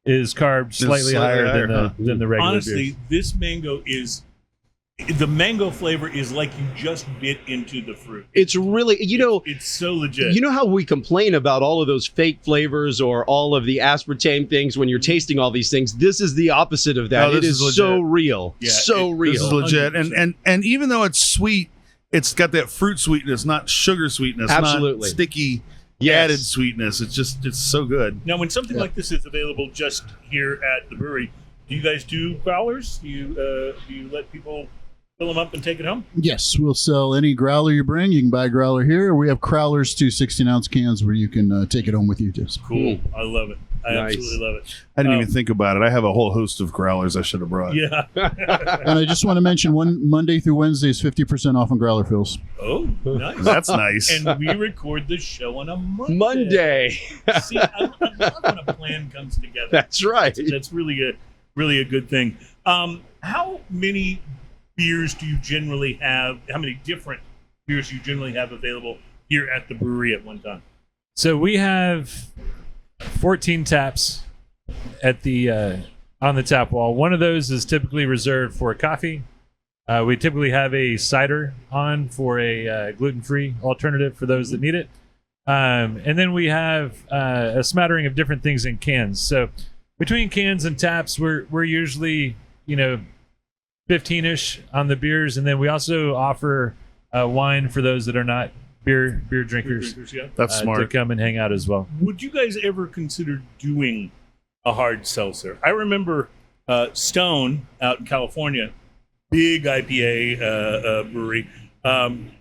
is carb slightly higher than the regular Honestly, beers. this mango is the mango flavor is like you just bit into the fruit. It's really, it's so legit. You know how we complain about all of those fake flavors or all of the aspartame things when you're tasting all these things? This is the opposite of that. No, it is so real. Yeah, so real. This is legit. And even though it's sweet, it's got that fruit sweetness, not sugar sweetness. Absolutely. Not sticky Yes. added sweetness. It's so good. Now, when something like this is available just here at the brewery, do you guys do growlers? Do you let people fill them up and take it home? Yes, we'll sell any growler you bring. You can buy a growler here. We have crowlers, 2 16-ounce cans where you can take it home with you. Just Cool. I love it. I Nice. absolutely love it. I didn't even think about it. I have a whole host of growlers I should have brought. Yeah. And I just want to mention Monday through Wednesday is 50% off on growler fills. Oh, nice. That's nice. And we record the show on a Monday. See, I love when a plan comes together. That's right. That's really a good thing. How many beers do you generally have? How many different beers do you generally have available here at the brewery at one time? So we have 14 taps at the on the tap wall. One of those is typically reserved for coffee. We typically have a cider on for a gluten-free alternative for those that need it. And then we have a smattering of different things in cans. So between cans and taps, we're usually 15-ish on the beers, and then we also offer wine for those that are not beer drinkers. That's smart. To come and hang out as well. Would you guys ever consider doing a hard seltzer? I remember Stone out in California, big IPA brewery,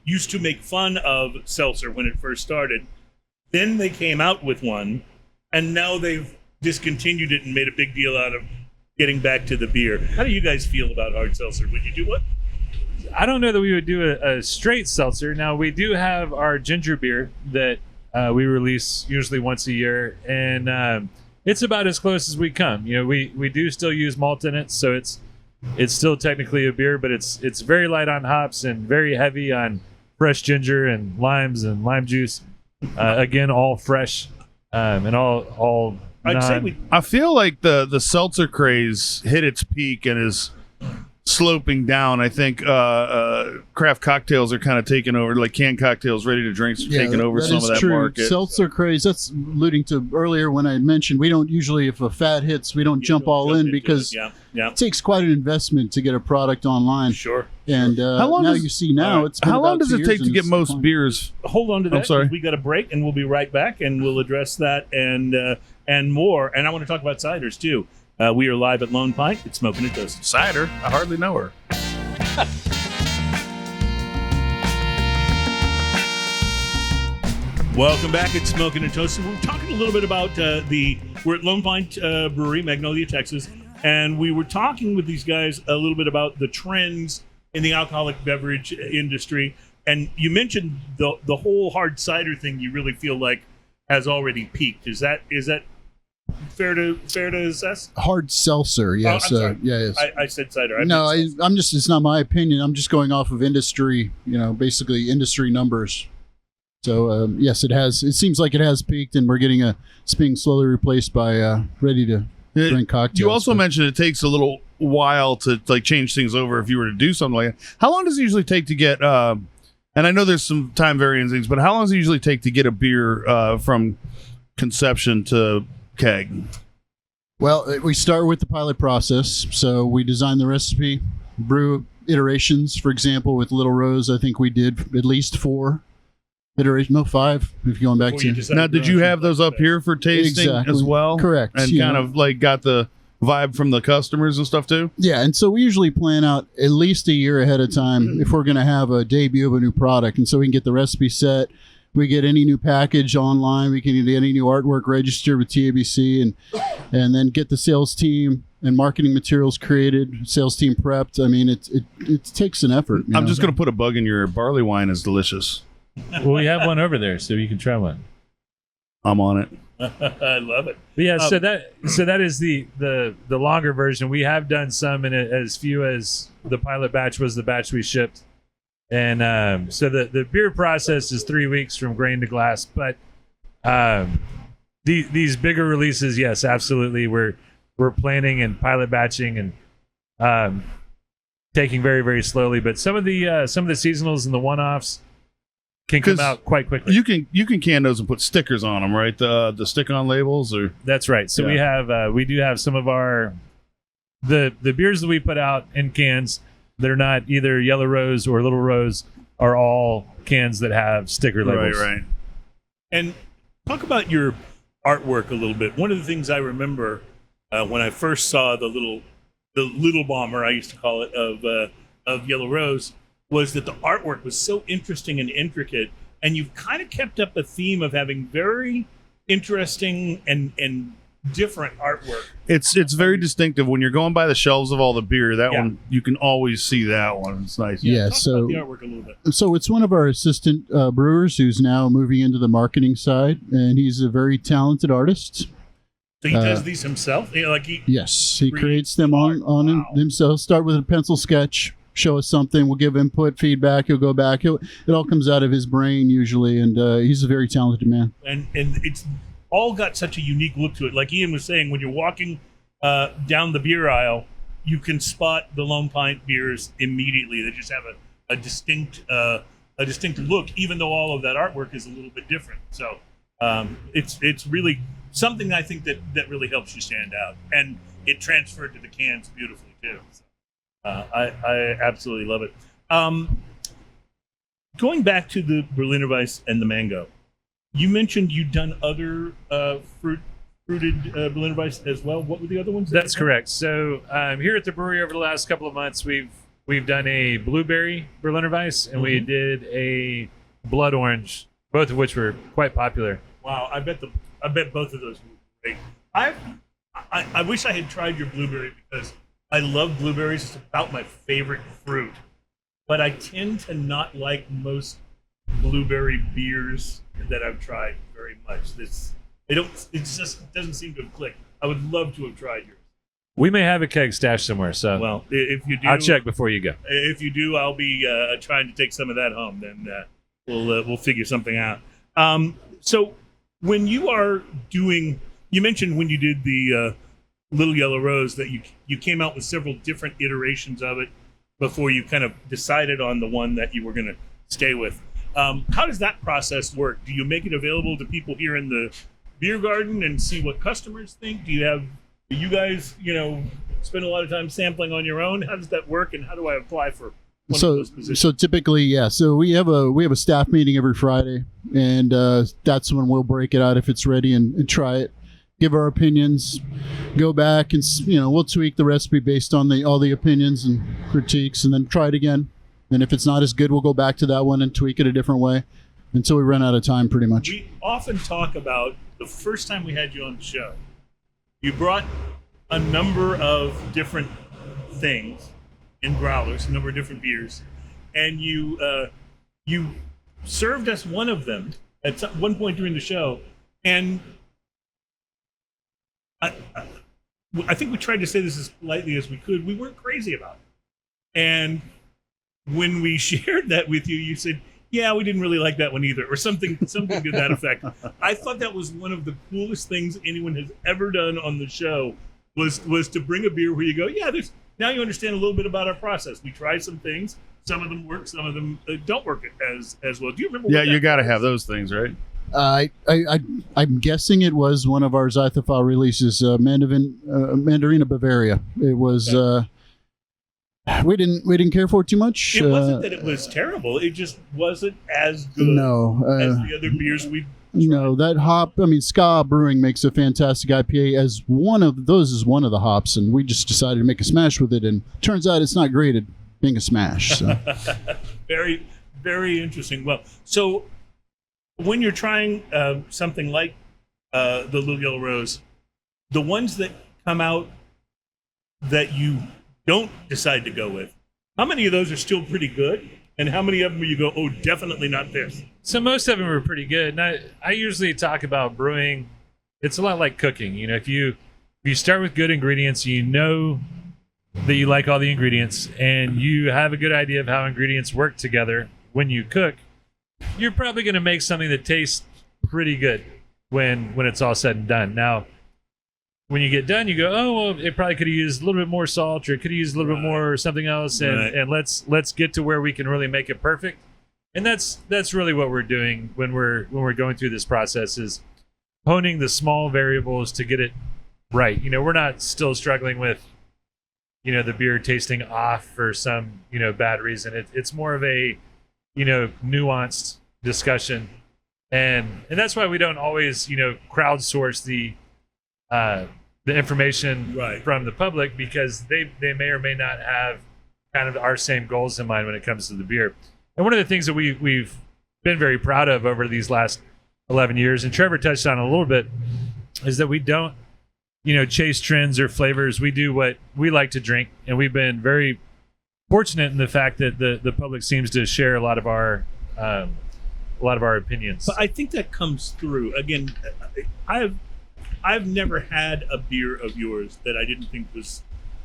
used to make fun of seltzer when it first started. Then they came out with one, and now they've discontinued it and made a big deal out of getting back to the beer. How do you guys feel about hard seltzer? Would you do what? I don't know that we would do a straight seltzer. Now, we do have our ginger beer that we release usually once a year, and it's about as close as we come. We do still use malt in it, so it's still technically a beer, but it's very light on hops and very heavy on fresh ginger and limes and lime juice. Again, all fresh and all. I'd say I feel like the seltzer craze hit its peak and is sloping down. I think craft cocktails are kind of taking over, like canned cocktails, ready to drinks are taking over some of that true. market. Seltzer craze, that's alluding to earlier when I mentioned we don't usually, if a fad hits, we don't jump all in because it takes quite an investment to get a product online. Sure. And How long now does- you see now it's been How long about does 2 it years take to and get it's most declined. beers? Hold on to that. sorry. We got a break, and we'll be right back, and we'll address that and more. And I want to talk about ciders too. We are live at Lone Pint. It's Smoking and Toasting. Cider? I hardly know her. Welcome back at Smoking and Toasting. We're talking a little bit about we're at Lone Pint Brewery, Magnolia, Texas, and we were talking with these guys a little bit about the trends in the alcoholic beverage industry. And you mentioned the whole hard cider thing. You really feel like has already peaked. Is that fair to assess? Hard seltzer, yes. I'm sorry. Yes. I said cider. I'm just, it's not my opinion. I'm just going off of industry, basically industry numbers. So, yes, it seems like it has peaked and it's being slowly replaced by ready to drink cocktails. You also mentioned it takes a little while to like change things over if you were to do something like that. How long does it usually take to get, and I know there's some time varying things, but how long does it usually take to get a beer from conception to keg? Well, we start with the pilot process. So we design the recipe, brew iterations. For example, with Little Rose, I think we did at least 4 iterations. No, 5. If you're going back to Now, did you have those up here for tasting as well? Correct. And kind of like got the vibe from the customers and stuff too? Yeah, and so we usually plan out at least a year ahead of time if we're going to have a debut of a new product. And so we can get the recipe set. We get any new package online. We can get any new artwork registered with TABC and then get the sales team and marketing materials created, sales team prepped. I mean, it takes an effort. I'm just going to put a bug in your barley wine is delicious. Well, we have one over there, so you can try one. I'm on it. I love it. But yeah, so that is the longer version. We have done some in as few as the pilot batch was the batch we shipped, and so the beer process is 3 weeks from grain to glass. But these bigger releases, yes, absolutely, we're planning and pilot batching and taking very, very slowly. But some of the seasonals and the one-offs can come out quite quickly. You can can those and put stickers on them, right? The stick-on labels, or that's right. So we do have some of our the beers that we put out in cans that are not either Yellow Rose or Little Rose are all cans that have sticker labels. Right. And talk about your artwork a little bit. One of the things I remember when I first saw the little bomber, I used to call it, of Yellow Rose, was that the artwork was so interesting and intricate, and you've kind of kept up a theme of having very interesting and different artwork. It's very distinctive when you're going by the shelves of all the beer. That one, you can always see that one. It's nice. Yeah. Talk So about the artwork a little bit. So it's one of our assistant brewers who's now moving into the marketing side, and he's a very talented artist. So he does these himself? Yes, he creates them on himself. Start with a pencil sketch. Show us something. We'll give input, feedback. He'll go back. It all comes out of his brain usually, and he's a very talented man. And it's all got such a unique look to it. Like Ian was saying, when you're walking down the beer aisle, you can spot the Lone Pint beers immediately. They just have a distinct look, even though all of that artwork is a little bit different. So it's really something I think that really helps you stand out, and it transferred to the cans beautifully too. So. I absolutely love it. Going back to the Berliner Weiss and the mango, you mentioned you'd done other fruited Berliner Weiss as well. What were the other ones? That's correct. So here at the brewery over the last couple of months, we've done a blueberry Berliner Weiss and we did a blood orange, both of which were quite popular. Wow, I bet both of those were great. I wish I had tried your blueberry because I love blueberries. It's about my favorite fruit. But I tend to not like most blueberry beers that I've tried very much. It just doesn't seem to have clicked. I would love to have tried yours. We may have a keg stashed somewhere, so well, if you do, I'll check before you go. If you do, I'll be trying to take some of that home. Then we'll figure something out. So when you are doing, you mentioned when you did the Little Yellow Rose that you came out with several different iterations of it before you kind of decided on the one that you were going to stay with. How does that process work? Do you make it available to people here in the beer garden and see what customers think? Do you guys, spend a lot of time sampling on your own? How does that work, and how do I apply for one of those positions? So typically, yeah. So we have a staff meeting every Friday, and that's when we'll break it out if it's ready and try it, give our opinions, go back and we'll tweak the recipe based on all the opinions and critiques, and then try it again. And if it's not as good, we'll go back to that one and tweak it a different way until we run out of time, pretty much. We often talk about the first time we had you on the show. You brought a number of different things in growlers, a number of different beers, and you served us one of them at one point during the show, and I think we tried to say this as politely as we could. We weren't crazy about it, and when we shared that with you, you said, "Yeah, we didn't really like that one either," or something to that effect. I thought that was one of the coolest things anyone has ever done on the show. Was to bring a beer where you go, "Yeah, now you understand a little bit about our process. We try some things. Some of them work. Some of them don't work as well." Do you remember? Yeah, you got to have those things, right? I'm guessing it was one of our Zythophile releases, Mandarina Bavaria. It was. We didn't care for it too much. It wasn't that it was terrible. It just wasn't as good as the other beers we. No, that hop. I mean, Ska Brewing makes a fantastic IPA. As one of the hops, and we just decided to make a smash with it. And turns out it's not great at being a smash. So. Very, very interesting. Well, so when you're trying something like the Little Yellow Rose, the ones that come out that you don't decide to go with, how many of those are still pretty good, and how many of them you go, "Oh, definitely not this"? So most of them are pretty good. And I usually talk about brewing. It's a lot like cooking. If you start with good ingredients, you know that you like all the ingredients, and you have a good idea of how ingredients work together when you cook, you're probably going to make something that tastes pretty good when it's all said and done. Now, when you get done, you go, "Oh, well, it probably could have used a little bit more salt, or it could have used a little bit more something else," and let's get to where we can really make it perfect. And that's really what we're doing when we're going through this process, is honing the small variables to get it right. We're not still struggling with the beer tasting off for some bad reason. It's more of a nuanced discussion, and that's why we don't always crowdsource the information from the public, because they may or may not have kind of our same goals in mind when it comes to the beer. And one of the things that we've been very proud of over these last 11 years, and Trevor touched on it a little bit, is that we don't chase trends or flavors. We do what we like to drink, and we've been very fortunate in the fact that the public seems to share a lot of our opinions. But I think that comes through. Again, I've never had a beer of yours that I didn't think was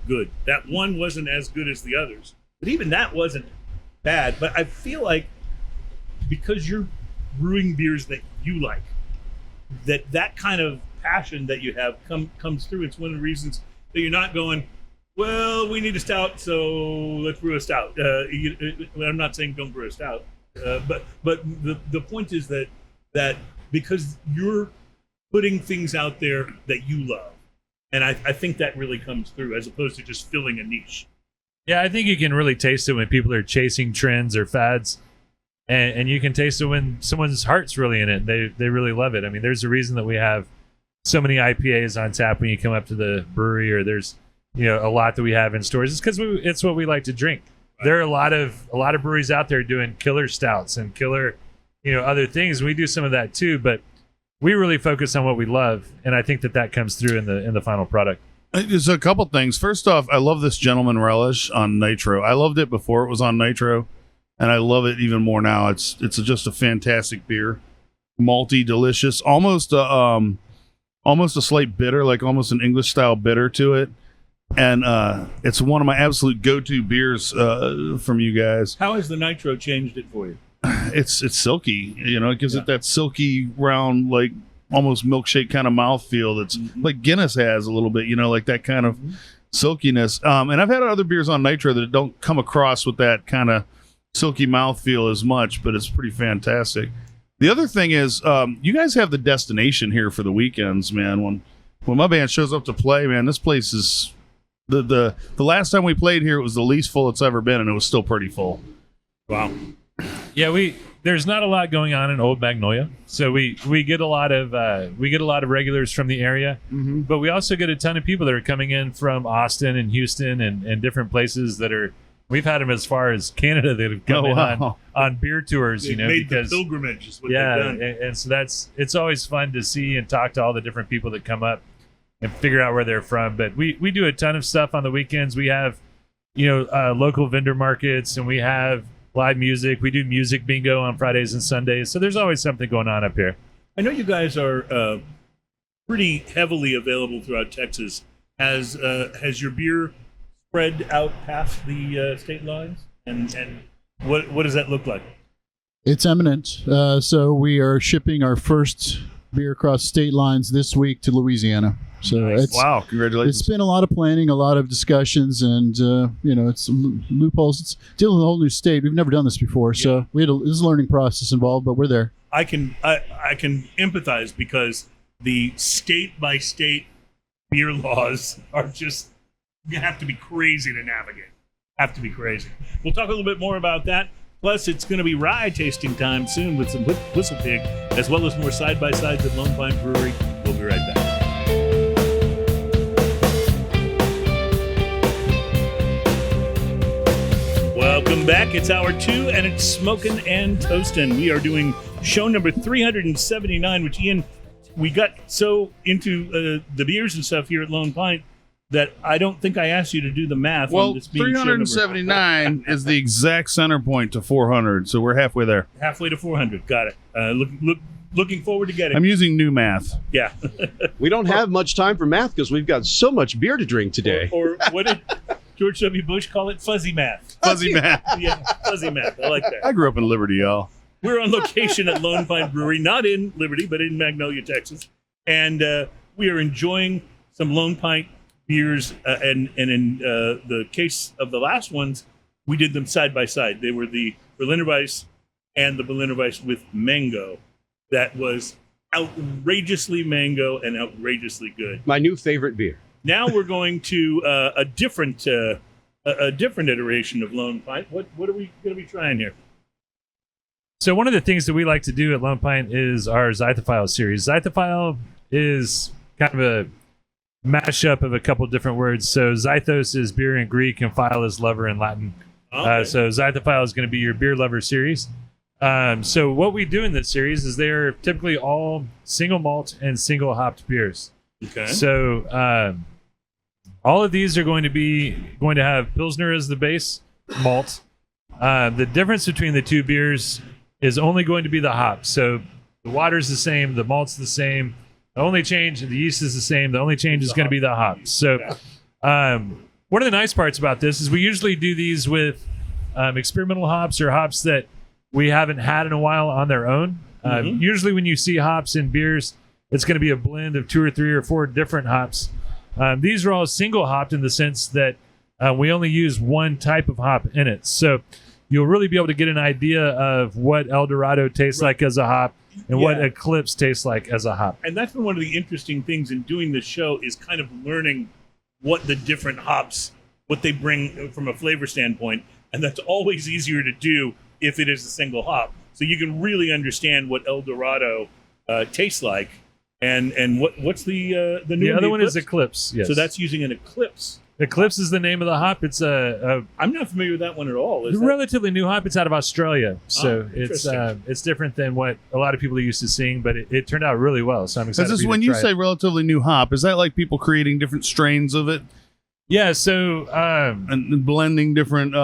good. That one wasn't as good as the others, but even that wasn't bad. But I feel like because you're brewing beers that you like, that kind of passion that you have comes through. It's one of the reasons that you're not going, "Well, we need a stout, so let's brew a stout." I'm not saying don't brew a stout, but the point is that because you're putting things out there that you love, and I think that really comes through, as opposed to just filling a niche. Yeah, I think you can really taste it when people are chasing trends or fads, and you can taste it when someone's heart's really in it. They really love it. I mean, there's a reason that we have so many IPAs on tap when you come up to the brewery, or there's a lot that we have in stores. It's because it's what we like to drink. Right. There are a lot of breweries out there doing killer stouts and killer other things. We do some of that too, but we really focus on what we love, and I think that comes through in the final product. There's a couple things. First off, I love this Gentleman Relish on Nitro. I loved it before it was on Nitro, and I love it even more now. It's just a fantastic beer, malty, delicious, almost a slight bitter, like almost an English style bitter to it, and it's one of my absolute go-to beers from you guys. How has the Nitro changed it for you? It's silky, it gives it that silky round, like almost milkshake kind of mouthfeel that's like Guinness has a little bit, like that kind of silkiness. And I've had other beers on Nitro that don't come across with that kind of silky mouthfeel as much, but it's pretty fantastic. The other thing is, you guys have the destination here for the weekends, man. When my band shows up to play, man, this place is the last time we played here, it was the least full it's ever been, and it was still pretty full. Wow. Yeah, there's not a lot going on in Old Magnolia, so we get a lot of regulars from the area, but we also get a ton of people that are coming in from Austin and Houston and different places that are. We've had them as far as Canada that have come in on beer tours, They've made the pilgrimage is what they've done. And so it's always fun to see and talk to all the different people that come up and figure out where they're from. But we do a ton of stuff on the weekends. We have local vendor markets, and we have live music. We do music bingo on Fridays and Sundays. So there's always something going on up here. I know you guys are pretty heavily available throughout Texas. Has your beer spread out past the state lines? And what does that look like? It's imminent. So we are shipping our first beer across state lines this week to Louisiana. So Nice. Wow, congratulations. It's been a lot of planning, a lot of discussions, and it's loopholes. It's dealing with a whole new state. We've never done this before, so there's a learning process involved, but we're there. I can empathize because the state by state beer laws are just, you have to be crazy to navigate. Have to be crazy. We'll talk a little bit more about that. Plus, it's going to be rye tasting time soon with some Whistle Pig, as well as more side-by-sides at Lone Pine Brewery. We'll be right back. Welcome back. It's hour 2, and it's Smokin' and Toastin'. We are doing show number 379, which, Ian, we got so into the beers and stuff here at Lone Pint that I don't think I asked you to do the math. Well, on this being show number 379 is the exact center point to 400, so we're halfway there. halfway to 400. Got it. Looking forward to getting. I'm using new math. Yeah. We don't have much time for math because we've got so much beer to drink today. or what did George W. Bush call it? Fuzzy math. Fuzzy math. Yeah, fuzzy math. I like that. I grew up in Liberty, y'all. We're on location at Lone Pine Brewery, not in Liberty, but in Magnolia, Texas. And we are enjoying some Lone Pine beers. And in the case of the last ones, we did them side by side. They were the Berliner Weiss and the Berliner Weiss with mango. That was outrageously mango and outrageously good. My new favorite beer. Now we're going to a different iteration of Lone Pine. What are we going to be trying here? So one of the things that we like to do at Lone Pint is our Zythophile series. Zythophile is kind of a mashup of a couple different words. So zythos is beer in Greek and phile is lover in Latin. Okay. So Zythophile is going to be your beer lover series. So what we do in this series is they're typically all single malt and single hopped beers. Okay. So all of these are going to have Pilsner as the base malt. The difference between the two beers is only going to be the hop. So the water's the same, the malt's the same. The only change, the yeast is the same. The only change is going to be the hop. So one of the nice parts about this is we usually do these with experimental hops or hops that we haven't had in a while on their own. Usually when you see hops in beers, it's going to be a blend of 2 or 3 or 4 different hops. These are all single hopped in the sense that we only use one type of hop in it. So you'll really be able to get an idea of what El Dorado tastes like as a hop and what Eclipse tastes like as a hop. And that's been one of the interesting things in doing this show is kind of learning what the different hops, what they bring from a flavor standpoint. And that's always easier to do if it is a single hop. So you can really understand what El Dorado tastes like. And what's the new The other one? one is Eclipse. Yes. So that's using an Eclipse. Eclipse is the name of the hop. It's I'm not familiar with that one at all. Is a that... relatively new hop. It's out of Australia, so interesting. it's different than what a lot of people are used to seeing. But it turned out really well. So I'm excited. Is this when you say relatively new hop? Is that like people creating different strains of it? Yeah. So and blending different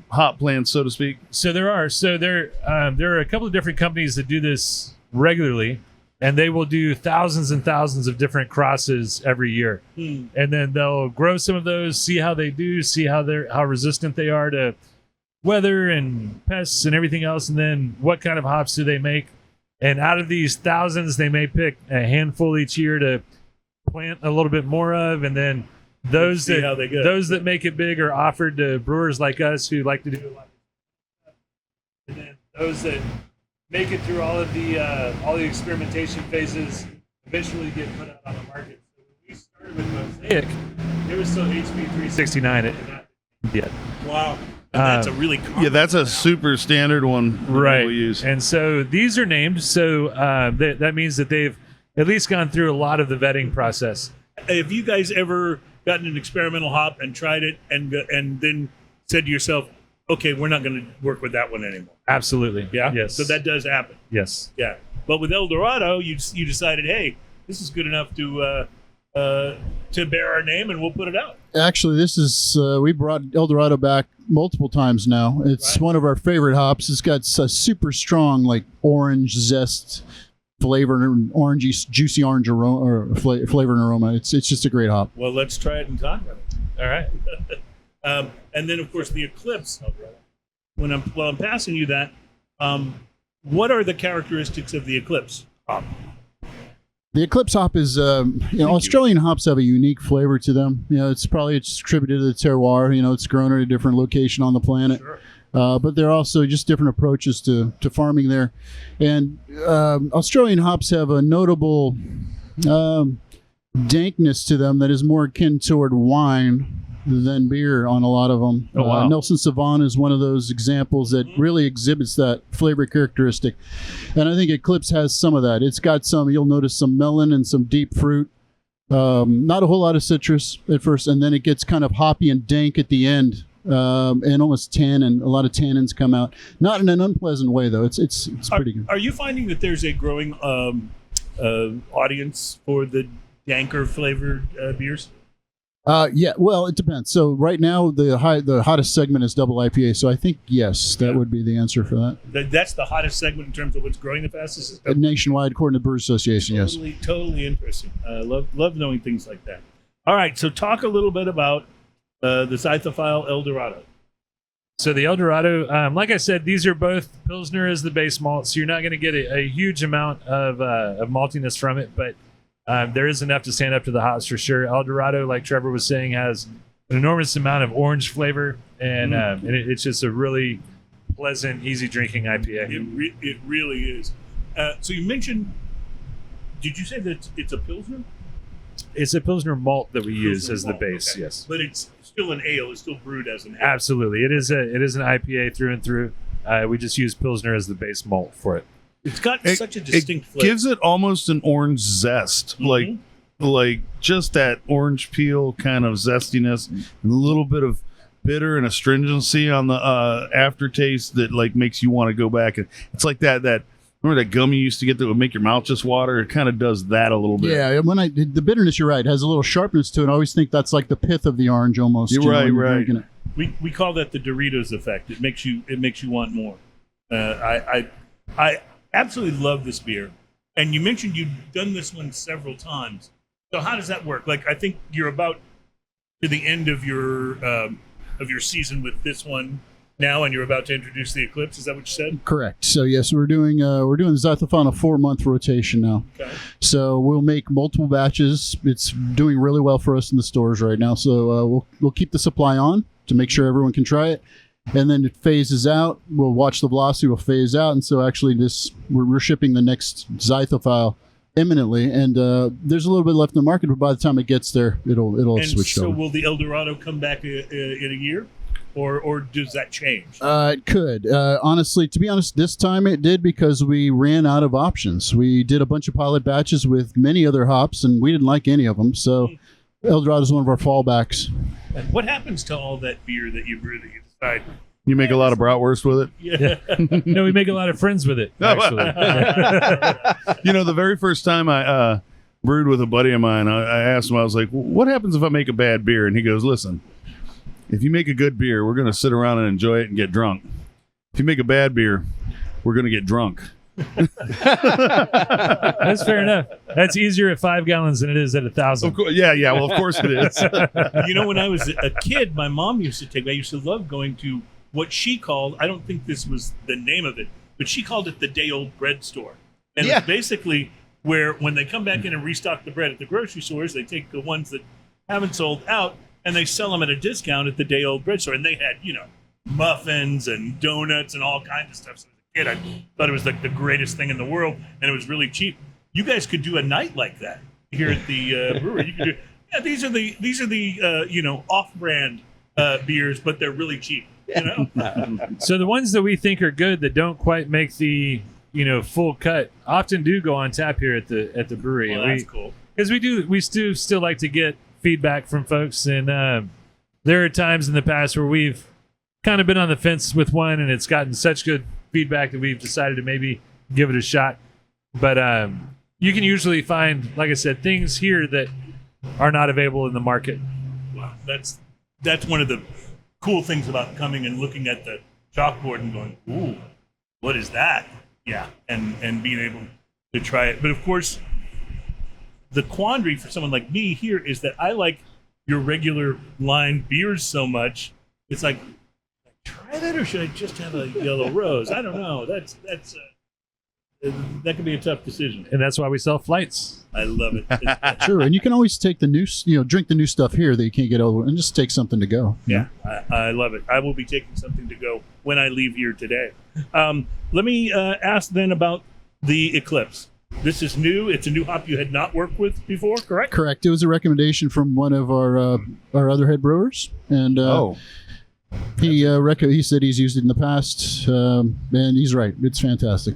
hop plants, so to speak. So there are a couple of different companies that do this regularly. And they will do thousands and thousands of different crosses every year. And then they'll grow some of those, see how they do, see how resistant they are to weather and pests and everything else. And then what kind of hops do they make? And out of these thousands, they may pick a handful each year to plant a little bit more of, and then those that make it big are offered to brewers like us who like to do a lot of stuff. And then those that make it through all the experimentation phases eventually get put out on the market. So when we started with Mosaic, it was still HB 369. It had not yet. Wow. And that's a really common Yeah, that's a super standard one right. we use. And so these are named. So that means that they've at least gone through a lot of the vetting process. Have you guys ever gotten an experimental hop and tried it and then said to yourself, okay, we're not going to work with that one anymore? Absolutely. Yeah? Yes. So that does happen. Yes. Yeah. But with El Dorado, you decided, hey, this is good enough to bear our name, and we'll put it out. Actually, this is we brought El Dorado back multiple times now. It's one of our favorite hops. It's got a super strong, like orange zest flavor and orangey, juicy orange aroma or flavor and aroma. It's just a great hop. Well, let's try it and talk about it. All right. And then, of course, the Eclipse. While I'm passing you that, what are the characteristics of the Eclipse hop? The Eclipse hop is, Australian hops have a unique flavor to them. It's attributed to the terroir. It's grown at a different location on the planet. Sure. But there are also just different approaches to farming there. And Australian hops have a notable dankness to them that is more akin toward wine than beer on a lot of them. Oh, wow. Nelson Sauvin is one of those examples that really exhibits that flavor characteristic. And I think Eclipse has some of that. It's got you'll notice some melon and some deep fruit. Not a whole lot of citrus at first, and then it gets kind of hoppy and dank at the end. And almost tannin. A lot of tannins come out. Not in an unpleasant way, though. It's pretty good. Are you finding that there's a growing audience for the danker flavored beers? Yeah, well, it depends. So right now, the hottest segment is double IPA. So I think yes, that would be the answer for that. That's the hottest segment in terms of what's growing the fastest. Nationwide, according to the Brewers Association, yes. Totally interesting. Love knowing things like that. All right, so talk a little bit about the Zythophile El Dorado. So the El Dorado, like I said, these are both Pilsner as the base malt, so you're not going to get a huge amount of maltiness from it, but there is enough to stand up to the hops for sure. El Dorado, like Trevor was saying, has an enormous amount of orange flavor, and it's just a really pleasant, easy drinking IPA. It really is. So you mentioned, did you say that it's a Pilsner? It's a Pilsner malt that we use as the base, okay. yes. But it's still an ale. It's still brewed as an ale. Absolutely. It is an IPA through and through. We just use Pilsner as the base malt for it. It's got such a distinct flavor. It gives it almost an orange zest, like just that orange peel kind of zestiness, and a little bit of bitter and astringency on the aftertaste that like makes you want to go back. And it's like that. Remember that gum you used to get that would make your mouth just water? It kind of does that a little bit. Yeah, the bitterness, you're right, has a little sharpness to it. I always think that's like the pith of the orange almost. You're right, right. We call that the Doritos effect. It makes you want more. I absolutely love this beer. And you mentioned you've done this one several times. So how does that work? Like, I think you're about to the end of your season with this one now, and you're about to introduce the Eclipse. Is that what you said? Correct. So yes, we're doing the Zythophile on a 4-month rotation now. Okay. So we'll make multiple batches. It's doing really well for us in the stores right now. So we'll keep the supply on to make sure everyone can try it, and then it phases out. We'll watch the velocity will phase out, and so actually we're shipping the next Zythophile imminently, and there's a little bit left in the market, but by the time it gets there, it'll switch over. So will the El Dorado come back in a year? Or does that change? It could. Honestly, to be honest, this time it did because we ran out of options. We did a bunch of pilot batches with many other hops, and we didn't like any of them. So El Dorado is one of our fallbacks. And what happens to all that beer that you brew that you decide? You make a lot of bratwurst with it? Yeah. No, we make a lot of friends with it, actually. The very first time I brewed with a buddy of mine, I asked him, I was like, what happens if I make a bad beer? And he goes, listen, if you make a good beer, we're going to sit around and enjoy it and get drunk. If you make a bad beer, we're going to get drunk. That's fair enough. That's easier at 5 gallons than it is at 1,000. Yeah. Well, of course it is. When I was a kid, my mom used to I used to love going to what she called, I don't think this was the name of it, but she called it the day old bread store. And Yeah. it's basically where when they come back in and restock the bread at the grocery stores, they take the ones that haven't sold out and they sell them at a discount at the day-old bread store. And they had, muffins and donuts and all kinds of stuff. So as a kid, I thought it was like the greatest thing in the world, and it was really cheap. You guys could do a night like that here at the brewery. You could do, these are the off-brand beers, but they're really cheap. So the ones that we think are good that don't quite make the full cut often do go on tap here at the brewery. Well, that's cool. Because we still like to get feedback from folks, and there are times in the past where we've kind of been on the fence with one, and it's gotten such good feedback that we've decided to maybe give it a shot. But you can usually find, like I said, things here that are not available in the market. Wow, that's one of the cool things about coming and looking at the chalkboard and going, ooh, what is that? Yeah, and being able to try it. But of course, the quandary for someone like me here is that I like your regular line beers so much. It's like, try that, or should I just have a yellow rose? I don't know. That can be a tough decision. And that's why we sell flights. I love it. Sure, and you can always take the new, drink the new stuff here that you can't get over, and just take something to go. Yeah, I love it. I will be taking something to go when I leave here today. Let me ask then about the Eclipse. This is new. It's a new hop you had not worked with before, correct? Correct. It was a recommendation from one of our other head brewers, and he said he's used it in the past, and he's right. It's fantastic.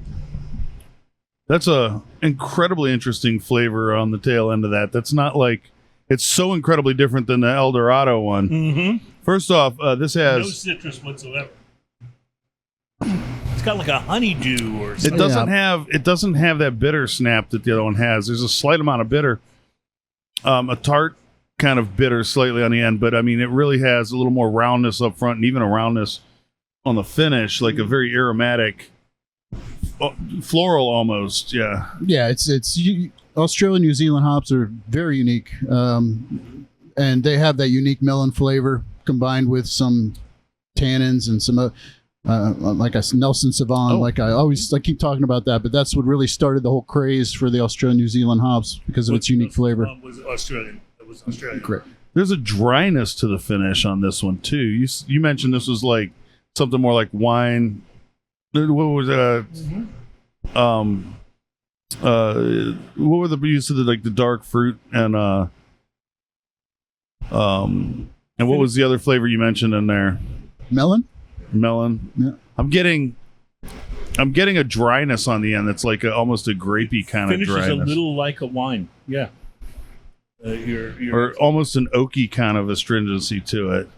That's a incredibly interesting flavor on the tail end of that. That's not like, it's so incredibly different than the El Dorado one. Mm-hmm. First off, this No has citrus whatsoever. It's got like a honeydew or it something. doesn't have that bitter snap that the other one has. There's a slight amount of bitter, a tart kind of bitter slightly on the end, but I mean it really has a little more roundness up front and even a roundness on the finish, like a very aromatic. Floral almost, yeah. Yeah, it's Australia, New Zealand hops are very unique, and they have that unique melon flavor combined with some tannins and some like a Nelson Sauvin. I keep talking about that, but that's what really started the whole craze for the Australia, New Zealand hops because of its unique flavor. Was Australian. It was Australian. Correct. There's a dryness to the finish on this one too. You mentioned this was like something more like wine. What was what were the use of the dark fruit and what was the other flavor you mentioned in there? Melon. Yeah. I'm getting a dryness on the end that's like almost a grapey kind of Finishes dryness. a little like a wine. Yeah. Or almost an oaky kind of astringency to it.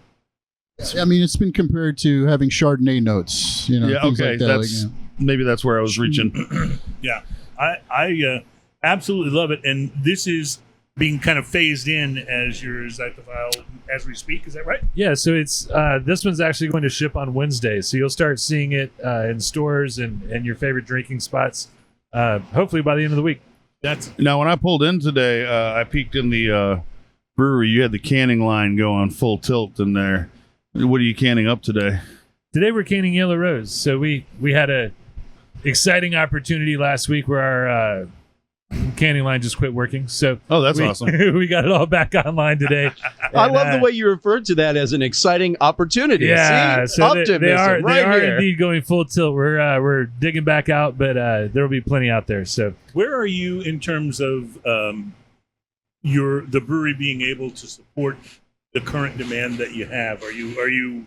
I mean, it's been compared to having Chardonnay notes. Yeah, things okay. like that, Maybe that's where I was reaching. Yeah. I absolutely love it. And this is being kind of phased in as your Zythophile as we speak. Is that right? Yeah, so it's this one's actually going to ship on Wednesday, so you'll start seeing it in stores and your favorite drinking spots hopefully by the end of the week. Now, when I pulled in today, I peeked in the brewery. You had the canning line going full tilt in there. What are you canning up today? Today we're canning Yellow Rose. So we had a exciting opportunity last week where our canning line just quit working. So that's awesome. We got it all back online today. I love the way you referred to that as an exciting opportunity. Yeah, See? so Optimism they are here. indeed going full tilt. We're digging back out, but there will be plenty out there. So where are you in terms of the brewery being able to support the current demand that you have? Are you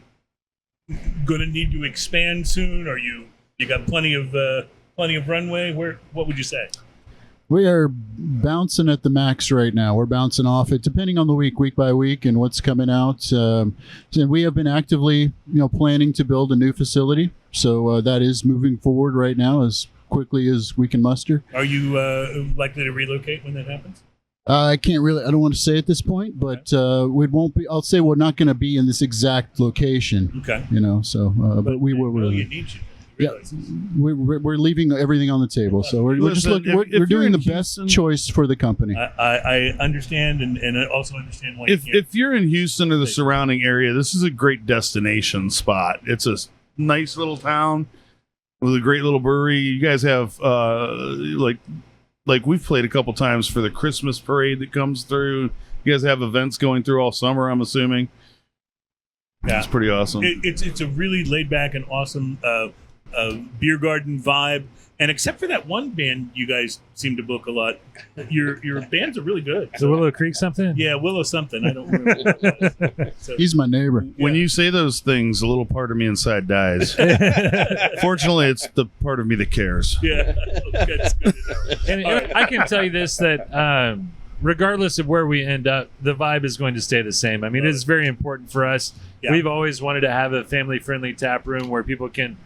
going to need to expand soon? Are you got plenty of runway? What would you say? We are bouncing at the max right now. We're bouncing off it, depending on the week by week, and what's coming out. So we have been actively, planning to build a new facility. So that is moving forward right now as quickly as we can muster. Are you likely to relocate when that happens? I can't really. I don't want to say at this point, but we won't be. I'll say we're not going to be in this exact location. Okay. But we will. Really need you. Yeah, we're leaving everything on the table. So we're just looking. We're doing the best choice for the company. I understand, and I also understand why. If you're in Houston or the surrounding area, this is a great destination spot. It's a nice little town. with a great little brewery. You guys have like we've played a couple times for the Christmas parade that comes through. You guys have events going through all summer, I'm assuming. Yeah. It's pretty awesome. It's a really laid back and awesome beer garden vibe. And except for that one band you guys seem to book a lot, your bands are really good. Is it Willow Creek something? Yeah, Willow something. I don't remember what it was. So, He's my neighbor. When you say those things, a little part of me inside dies. Fortunately, it's the part of me that cares. yeah, that's good to know. And I can tell you this, that regardless of where we end up, the vibe is going to stay the same. I mean, it's very important for us. Yeah. We've always wanted to have a family-friendly tap room where people can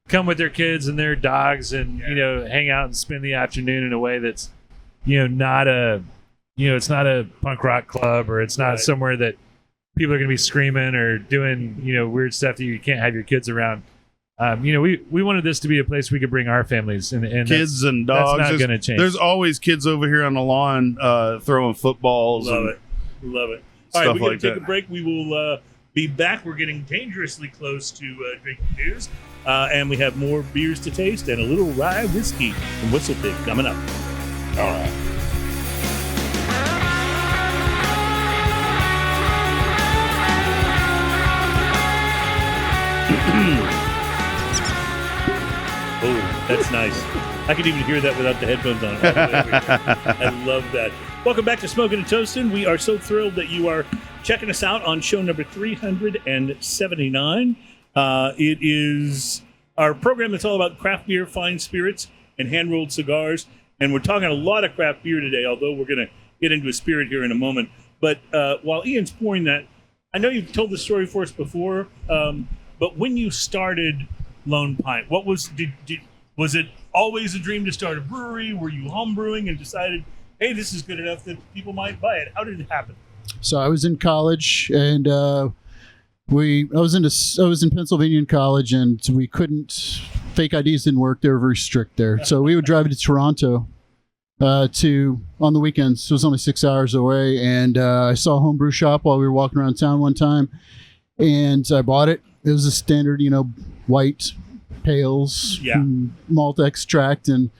come with their kids and their dogs and, hang out and spend the afternoon in a way that's, not a, it's not a punk rock club, or it's not somewhere that people are going to be screaming or doing, weird stuff that you can't have your kids around. We wanted this to be a place we could bring our families and Kids and dogs. That's not going to change. There's always kids over here on the lawn throwing footballs. Love it. All right, Stuff we're going like to take that. a break. We will be back. We're getting dangerously close to drinking beers. And we have more beers to taste and a little rye whiskey from Whistle Pig coming up. All right. Oh, that's nice. I could even hear that without the headphones on. I love that. Welcome back to Smoking and Toasting. We are so thrilled that you are checking us out on show number 379. It is our program that's all about craft beer, fine spirits, and hand-rolled cigars. And we're talking a lot of craft beer today, although we're going to get into a spirit here in a moment. But while Ian's pouring that, I know you've told the story for us before, but when you started Lone Pint, what was it always a dream to start a brewery? Were you home brewing and decided, hey, this is good enough that people might buy it? How did it happen? So I was in college, and I was in Pennsylvania in college, and we couldn't. Fake IDs didn't work. They were very strict there. So we would drive to Toronto on the weekends. It was only 6 hours away, and I saw a homebrew shop while we were walking around town one time, and I bought it. It was a standard, white pails, malt extract, and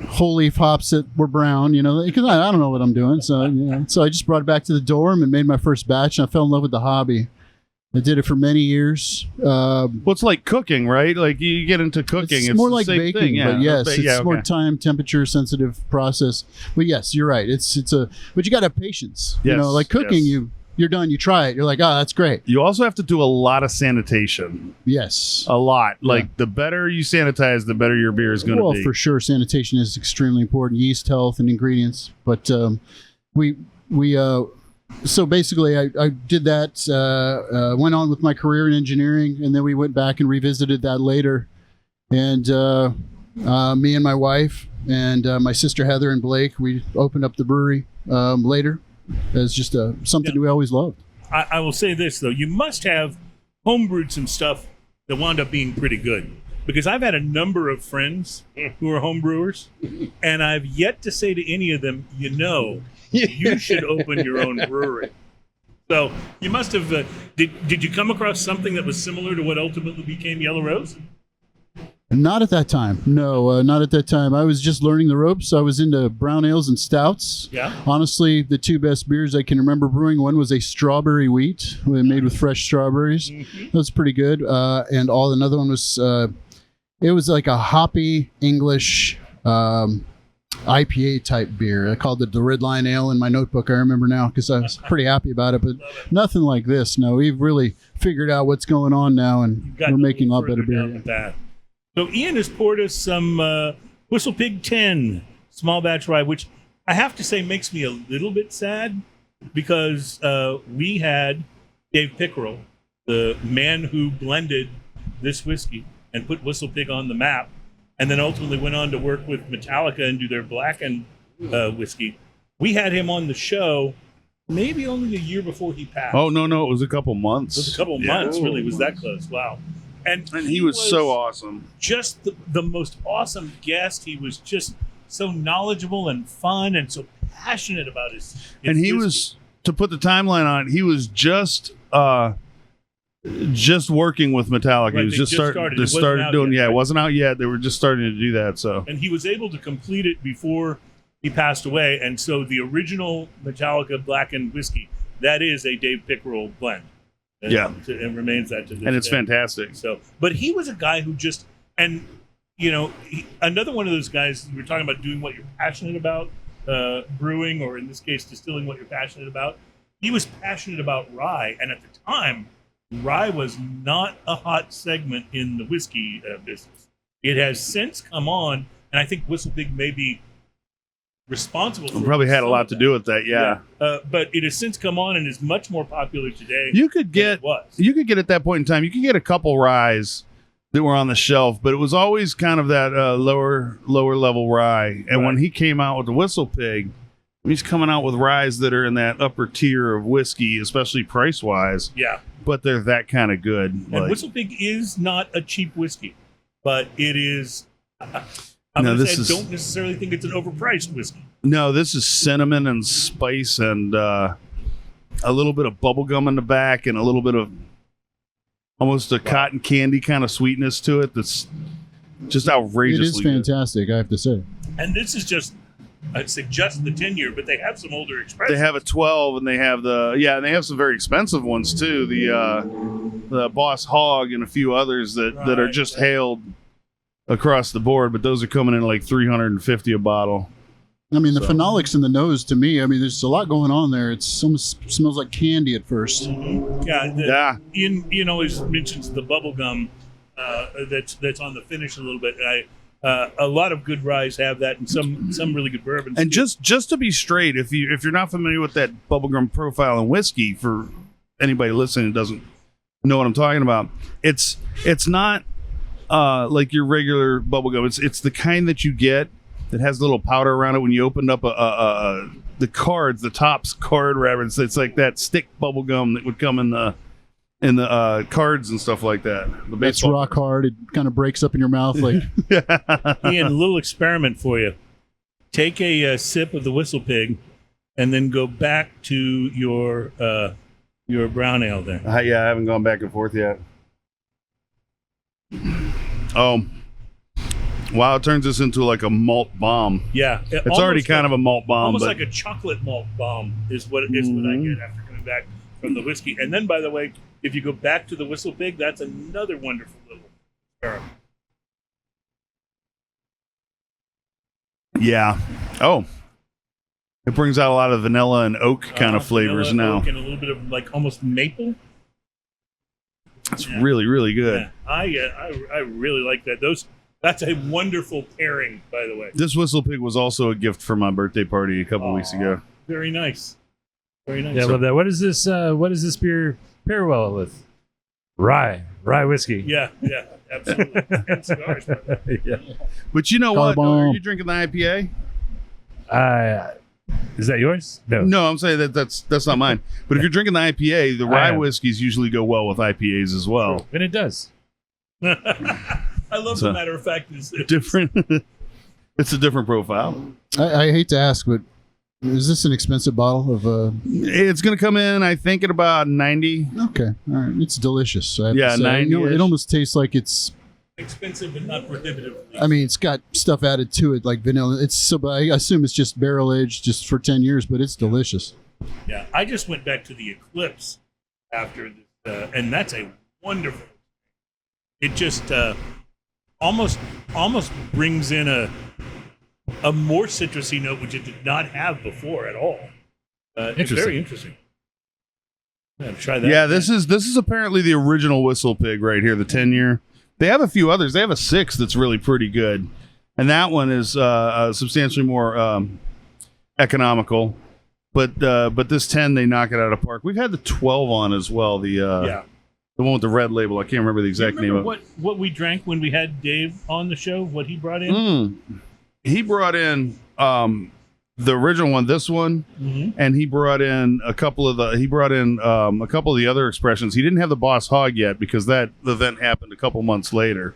whole leaf hops that were brown, because I don't know what I'm doing. So, so I just brought it back to the dorm and made my first batch, and I fell in love with the hobby. I did it for many years. Well, it's like cooking, right? Like you get into cooking. It's more like the same baking, thing. but yes, it's okay. more time, temperature sensitive process. But yes, you're right. But you got to have patience. Yes, like cooking, yes. you're done. You try it. You're like, oh, that's great. You also have to do a lot of sanitation. Yes. A lot. Like the better you sanitize, the better your beer is going to be. Well, for sure, sanitation is extremely important. Yeast health and ingredients. But so basically, I did that, went on with my career in engineering, and then we went back and revisited that later. And me and my wife and my sister Heather and Blake, we opened up the brewery later as just something we always loved. I will say this, though. You must have homebrewed some stuff that wound up being pretty good. Because I've had a number of friends who are homebrewers, and I've yet to say to any of them, you should open your own brewery. So you must have. Did you come across something that was similar to what ultimately became Yellow Rose? Not at that time. No, not at that time. I was just learning the ropes. I was into brown ales and stouts. Yeah. Honestly, the two best beers I can remember brewing, one was a strawberry wheat made with fresh strawberries. Mm-hmm. That was pretty good. And another one was, it was like a hoppy English IPA type beer. I called it the Red Line Ale in my notebook. I remember now because I was pretty happy about it, but nothing like this. No, we've really figured out what's going on now, and we're making a lot better beer. So Ian has poured us some Whistle Pig 10 small batch rye, which I have to say makes me a little bit sad because we had Dave Pickerel, the man who blended this whiskey and put Whistle Pig on the map, and then ultimately went on to work with Metallica and do their blackened whiskey. We had him on the show maybe only a year before he passed. Oh, no, it was a couple months. It was a couple months, really. It was that close. Wow. And he was so awesome. Just the most awesome guest. He was just so knowledgeable and fun and so passionate about his and he whiskey. Was, to put the timeline on it, he was just just working with Metallica. Right, He was they just just started. started. They It wasn't started out doing. yet, Yeah, right? it wasn't out yet. They were just starting to do that. So And he was able to complete it before he passed away. And so the original Metallica blackened whiskey, that is a Dave Pickerel blend. And, Yeah. and remains that to this and it's day. fantastic. So, but he was a guy who just, and another one of those guys. You were talking about doing what you're passionate about, brewing, or in this case, distilling what you're passionate about. He was passionate about rye, and at the time, rye was not a hot segment in the whiskey business. It has since come on, and I think Whistle Pig may be responsible for Probably had a some lot of to that. do with that. Yeah. But it has since come on and is much more popular today. You could than get it was. you could get at that point in time. You could get a couple ryes that were on the shelf, but it was always kind of that lower level rye. And when Right. he came out with the Whistle Pig, he's coming out with ryes that are in that upper tier of whiskey, especially price wise. Yeah. But they're that kind of good. And Like, Whistle Pig is not a cheap whiskey, but it is. I'm No, going to this say I is- don't necessarily think it's an overpriced whiskey. no, this is cinnamon and spice and a little bit of bubble gum in the back and a little bit of almost a cotton candy kind of sweetness to it. That's just It outrageously is good. fantastic, I have to say. And this is just, I'd say just the 10-year, but they have some older expressions. They have a 12, and they have and they have some very expensive ones too. The Boss Hog and a few others that are Right. just hailed across the board, but those are coming in like $350 a bottle. I mean, the So- phenolics in the nose, to me, I mean, there's a lot going on there. It's almost smells like candy at first. Yeah, Yeah. Ian always mentions the bubble gum that's on the finish a little bit. And a lot of good ryes have that, and some really good bourbons. And too. just to be straight, if you're not familiar with that bubblegum profile in whiskey, for anybody listening who doesn't know what I'm talking about, it's not like your regular bubblegum. It's the kind that you get that has a little powder around it when you opened up the cards, the Topps card wrapper. It's like that stick bubblegum that would come in the cards and stuff like that. The That's baseball rock hard. It kind of breaks up in your mouth. Like, Ian, a little experiment for you. Take a sip of the Whistle Pig, and then go back to your brown ale there. Yeah, I haven't gone back and forth yet. Oh, wow! It turns this into like a malt bomb. Yeah, It's already kind of a malt bomb, almost but like a chocolate malt bomb is what I get after coming back from the whiskey. And then, by the way, if you go back to the Whistle Pig, that's another wonderful little experiment. yeah. Oh, it brings out a lot of vanilla and oak kind of flavors Vanilla, now. oak, and a little bit of like almost maple. It's really, really good. Yeah, I really like that. That's a wonderful pairing, by the way. This Whistle Pig was also a gift for my birthday party a couple weeks ago. Very nice. Very nice. Yeah, I love that. What is this? What is this beer pair well with? Rye whiskey. Yeah, absolutely. And cigars. by the way. yeah. But you know what? Carbone. Are you drinking the IPA? Is that yours? No. No, I'm saying that's not mine. But if you're drinking the IPA, the rye am. whiskeys usually go well with IPAs as well. And it does. I love So, the matter of fact is Different. It's a different profile. I hate to ask, but is this an expensive bottle of? It's going to come in, I think, at about 90. Okay, all right. It's delicious. I have Yeah, to say. You know, 90-ish. it almost tastes like it's. expensive but not prohibitively. I mean, it's got stuff added to it like vanilla. It's so. I assume it's just barrel aged, just for 10 years, but it's delicious. Yeah, I just went back to the Eclipse after this, and that's a wonderful. It just almost brings in a more citrusy note, which it did not have before at all. It's very interesting. Yeah, try that. Yeah, this is apparently the original Whistle Pig right here, the 10-year. They have a few others. They have a 6 that's really pretty good, and that one is substantially more economical. But this 10, they knock it out of the park. We've had the 12 on as well. The one with the red label. I can't remember the exact name of it. What we drank when we had Dave on the show? What he brought in? He brought in the original one, this one, and he brought in a couple of the other expressions. He didn't have the Boss Hog yet because that event happened a couple months later.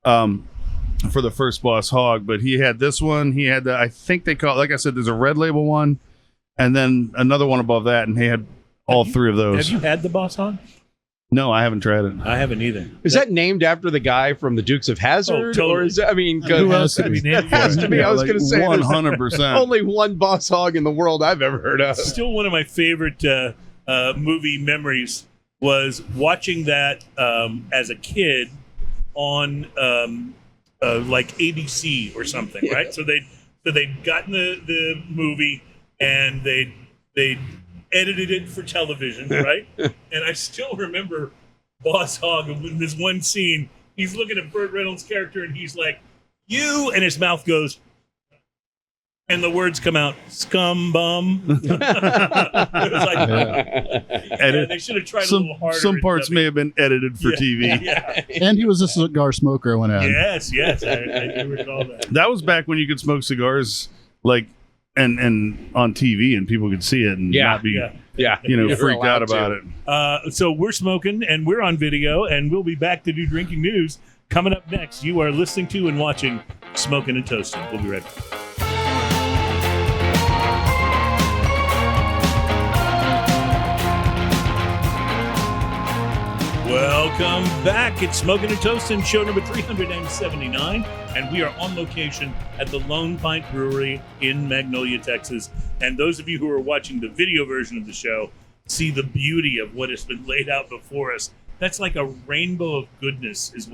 For the first Boss Hog, but he had this one. He had I think they call it, like I said, there's a red label one, and then another one above that, and he had all three of those. Have you had the Boss Hog? No, I haven't tried it. I haven't either. Is that named after the guy from the Dukes of Hazzard? totally. Or is that, I mean, Who else could be it has to be. I was going to say, there's 100%. only one boss hog in the world I've ever heard of. Still one of my favorite movie memories was watching that as a kid on like ABC or something, right? So they'd gotten the movie and they edited it for television, right? And I still remember Boss Hogg in this one scene. He's looking at Burt Reynolds' character and he's like, "You," and his mouth goes, and the words come out, "Scum bum." It was like, yeah, they should have tried a little harder. Some parts may have been edited for TV. Yeah. And he was a cigar smoker when I Yes, I do recall that. That was back when you could smoke cigars like and on TV and people could see it and not be freaked out about it. So we're smoking and we're on video and we'll be back to do drinking news coming up next. You are listening to and watching Smoking and Toasting. We'll be right back. Welcome back. It's Smoking and Toasting, show number 379, and we are on location at the Lone Pint Brewery in Magnolia, Texas. And those of you who are watching the video version of the show see the beauty of what has been laid out before us. That's like a rainbow of goodness is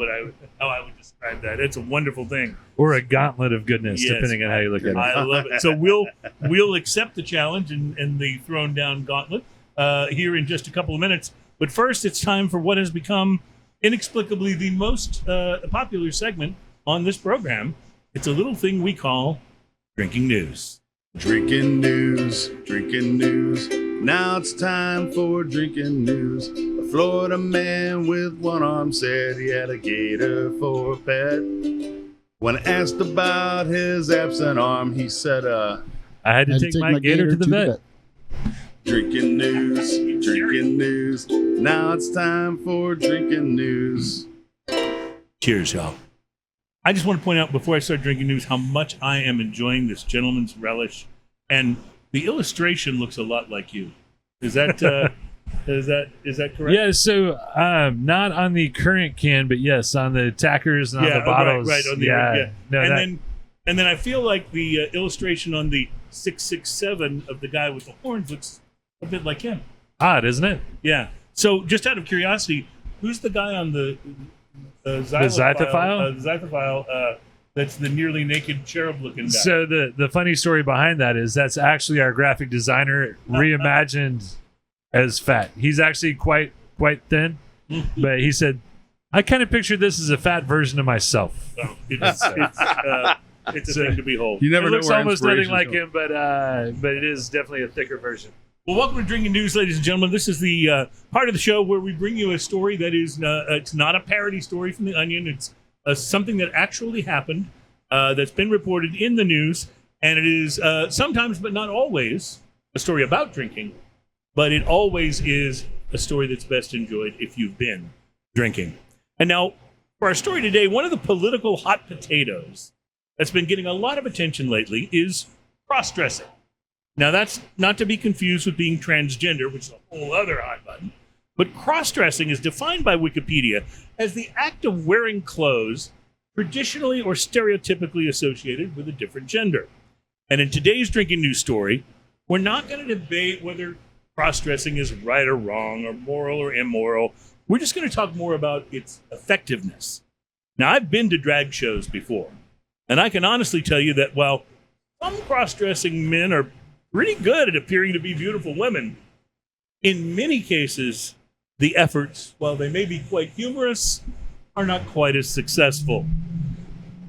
how I would describe that. It's a wonderful thing. Or a gauntlet of goodness, Yes. depending on how you look at it. I love it. So we'll accept the challenge and the thrown down gauntlet here in just a couple of minutes. But first, it's time for what has become inexplicably the most popular segment on this program. It's a little thing we call Drinking News. Drinking news, drinking news. Now it's time for drinking news. A Florida man with one arm said he had a gator for a pet. When asked about his absent arm, he said, I had to take my gator to the vet. Drinking news, drinking news. Now it's time for drinking news. Cheers, y'all. I just want to point out before I start drinking news how much I am enjoying this gentleman's relish, and the illustration looks a lot like you. Is that is that correct? Yeah, so not on the current can, but yes, on the tackers and on the bottles. Right, on the No, and then I feel like the illustration on the 667 of the guy with the horns looks a bit like him. Odd, isn't it? Yeah. So, just out of curiosity, who's the guy on the Xythophile? Xythophile, that's the nearly naked cherub-looking guy. So the funny story behind that is that's actually our graphic designer reimagined as fat. He's actually quite thin, but he said, "I kind of pictured this as a fat version of myself." So it's a thing to behold. You never It know looks where almost nothing inspiration's like going. him, but it is definitely a thicker version. Well, welcome to Drinking News, ladies and gentlemen. This is the part of the show where we bring you a story that is it's not a parody story from The Onion. It's something that actually happened that's been reported in the news, and it is sometimes, but not always, a story about drinking, but it always is a story that's best enjoyed if you've been drinking. And now, for our story today, one of the political hot potatoes that's been getting a lot of attention lately is cross-dressing. Now, that's not to be confused with being transgender, which is a whole other hot button. But cross-dressing is defined by Wikipedia as the act of wearing clothes traditionally or stereotypically associated with a different gender. And in today's Drinking News story, we're not going to debate whether cross-dressing is right or wrong or moral or immoral. We're just going to talk more about its effectiveness. Now, I've been to drag shows before, and I can honestly tell you that while some cross-dressing men are pretty good at appearing to be beautiful women, in many cases, the efforts, while they may be quite humorous, are not quite as successful.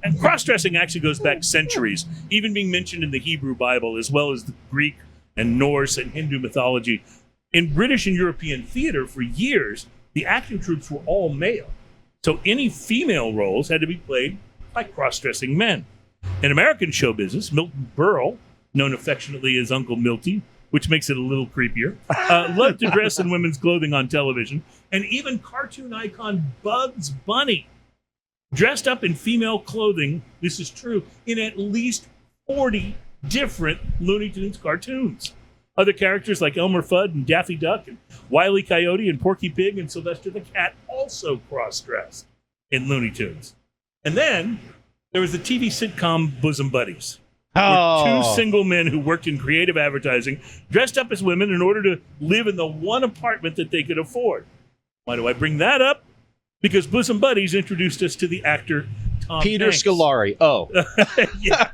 And cross-dressing actually goes back centuries, even being mentioned in the Hebrew Bible, as well as the Greek and Norse and Hindu mythology. In British and European theater, for years, the acting troops were all male. So any female roles had to be played by cross-dressing men. In American show business, Milton Berle, known affectionately as Uncle Milty, which makes it a little creepier, loved to dress in women's clothing on television, and even cartoon icon Bugs Bunny dressed up in female clothing, this is true, in at least 40 different Looney Tunes cartoons. Other characters like Elmer Fudd and Daffy Duck and Wile E. Coyote and Porky Pig and Sylvester the Cat also cross-dressed in Looney Tunes. And then there was the TV sitcom Bosom Buddies. Where two single men who worked in creative advertising dressed up as women in order to live in the one apartment that they could afford. Why do I bring that up? Because Bosom Buddies introduced us to the actor Tom Peter Hanks. Scolari. Oh. Yeah.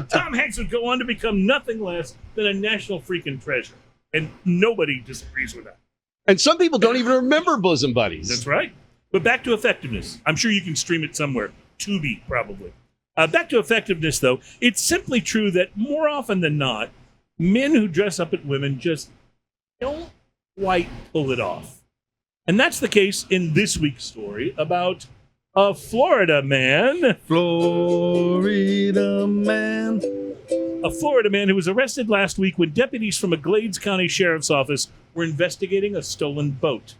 Tom Hanks would go on to become nothing less than a national freaking treasure. And nobody disagrees with that. And some people don't even remember Bosom Buddies. That's right. But back to effectiveness. I'm sure you can stream it somewhere. Tubi, probably. Back to effectiveness, though. It's simply true that more often than not, men who dress up at women just don't quite pull it off. And that's the case in this week's story about a Florida man. Florida man. A Florida man who was arrested last week when deputies from a Glades County Sheriff's Office were investigating a stolen boat.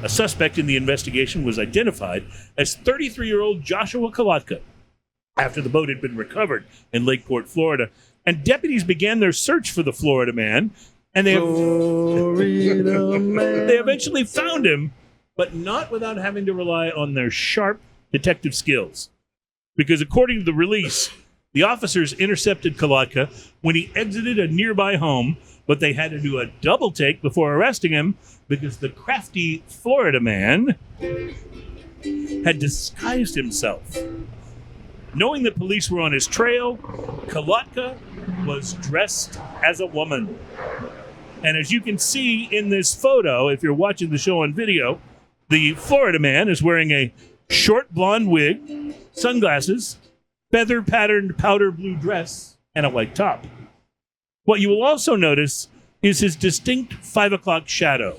A suspect in the investigation was identified as 33-year-old Joshua Kolotka after the boat had been recovered in Lakeport, Florida. And deputies began their search for the Florida man, and they eventually found him, but not without having to rely on their sharp detective skills. Because according to the release, the officers intercepted Kolotka when he exited a nearby home, but they had to do a double take before arresting him because the crafty Florida man had disguised himself. Knowing that police were on his trail, Kolotka was dressed as a woman. And as you can see in this photo, if you're watching the show on video, the Florida man is wearing a short blonde wig, sunglasses, feather-patterned powder blue dress, and a white top. What you will also notice is his distinct 5 o'clock shadow,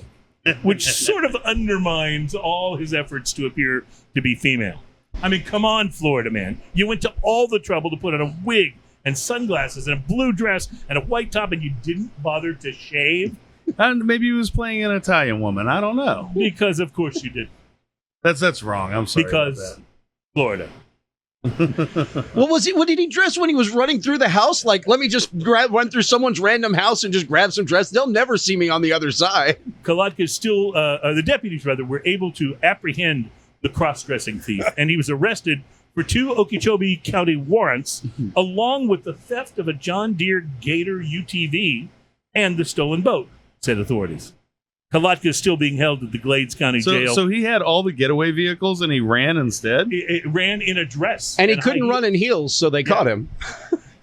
which sort of undermines all his efforts to appear to be female. I mean, come on, Florida man. You went to all the trouble to put on a wig and sunglasses and a blue dress and a white top, and you didn't bother to shave? And maybe he was playing an Italian woman. I don't know. Because, of course, you did. That's wrong. I'm sorry. Because Florida. What did he dress when he was running through the house? Like, let me just run through someone's random house and just grab some dress. They'll never see me on the other side. Kolotka still, the deputies rather, were able to apprehend the cross-dressing thief, and he was arrested for 2 Okeechobee County warrants, along with the theft of a John Deere Gator UTV and the stolen boat, said authorities. Kolotka is still being held at the Glades County Jail. So he had all the getaway vehicles and he ran instead? It ran in a dress. And he couldn't run in heels, so they caught him.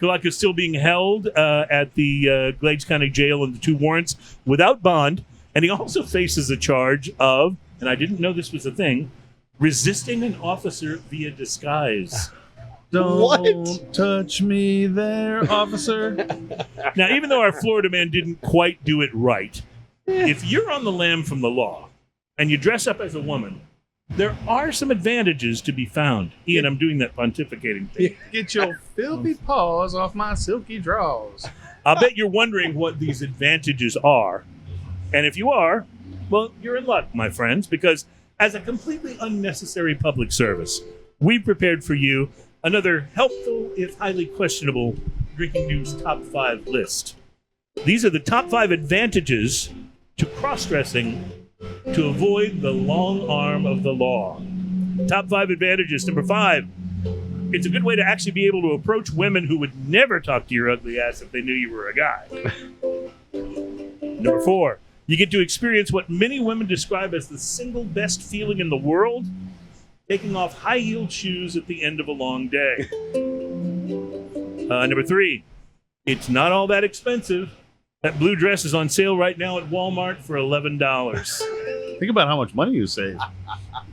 Kolotka is still being held at the Glades County Jail on the 2 warrants without bond, and he also faces a charge of, and I didn't know this was a thing, resisting an officer via disguise. Don't touch me there, officer. Now, even though our Florida man didn't quite do it right, if you're on the lam from the law and you dress up as a woman, there are some advantages to be found. Ian, I'm doing that pontificating thing. Get your filthy paws off my silky drawers. I'll bet you're wondering what these advantages are. And if you are, well, you're in luck, my friends, because as a completely unnecessary public service, we prepared for you another helpful, if highly questionable, Drinking News Top 5 list. These are the top 5 advantages to cross-dressing to avoid the long arm of the law. Top 5 advantages. Number 5, it's a good way to actually be able to approach women who would never talk to your ugly ass if they knew you were a guy. Number 4, you get to experience what many women describe as the single best feeling in the world, taking off high-heeled shoes at the end of a long day. Number 3, it's not all that expensive. That blue dress is on sale right now at Walmart for $11. Think about how much money you save.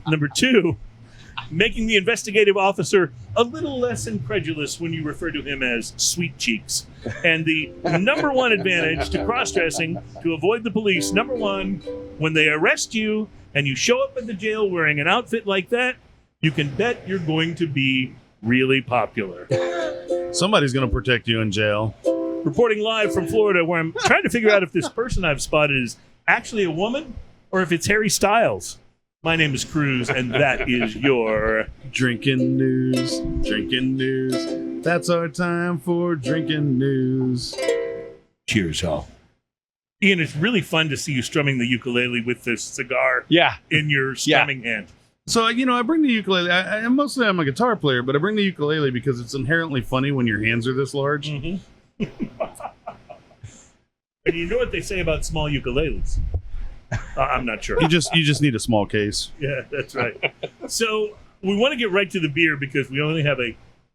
Number 2, making the investigative officer a little less incredulous when you refer to him as sweet cheeks. And the number 1 advantage to cross-dressing to avoid the police, number 1, when they arrest you and you show up at the jail wearing an outfit like that, you can bet you're going to be really popular. Somebody's going to protect you in jail. Reporting live from Florida, where I'm trying to figure out if this person I've spotted is actually a woman or if it's Harry Styles. My name is Cruz, and that is your Drinking News. Drinking News. That's our time for Drinking News. Cheers, all. Ian, it's really fun to see you strumming the ukulele with this cigar Yeah. in your strumming hand. So, I bring the ukulele. Mostly I'm a guitar player, but I bring the ukulele because it's inherently funny when your hands are this large. Mm-hmm. And you know what they say about small ukuleles? I'm not sure. You just need a small case. Yeah, that's right. So we want to get right to the beer because we only have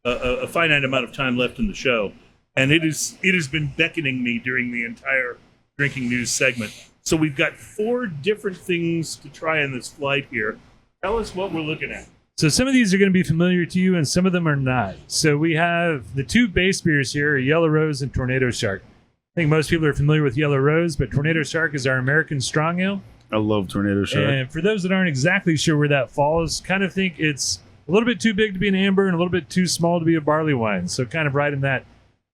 a finite amount of time left in the show, and it has been beckoning me during the entire drinking news segment. So we've got 4 different things to try in this flight here. Tell us what we're looking at. So some of these are going to be familiar to you, and some of them are not. So we have the 2 base beers here, Yellow Rose and Tornado Shark. I think most people are familiar with Yellow Rose, but Tornado Shark is our American strong ale. I love Tornado Shark. And for those that aren't exactly sure where that falls, kind of think it's a little bit too big to be an amber and a little bit too small to be a barley wine. So kind of right in that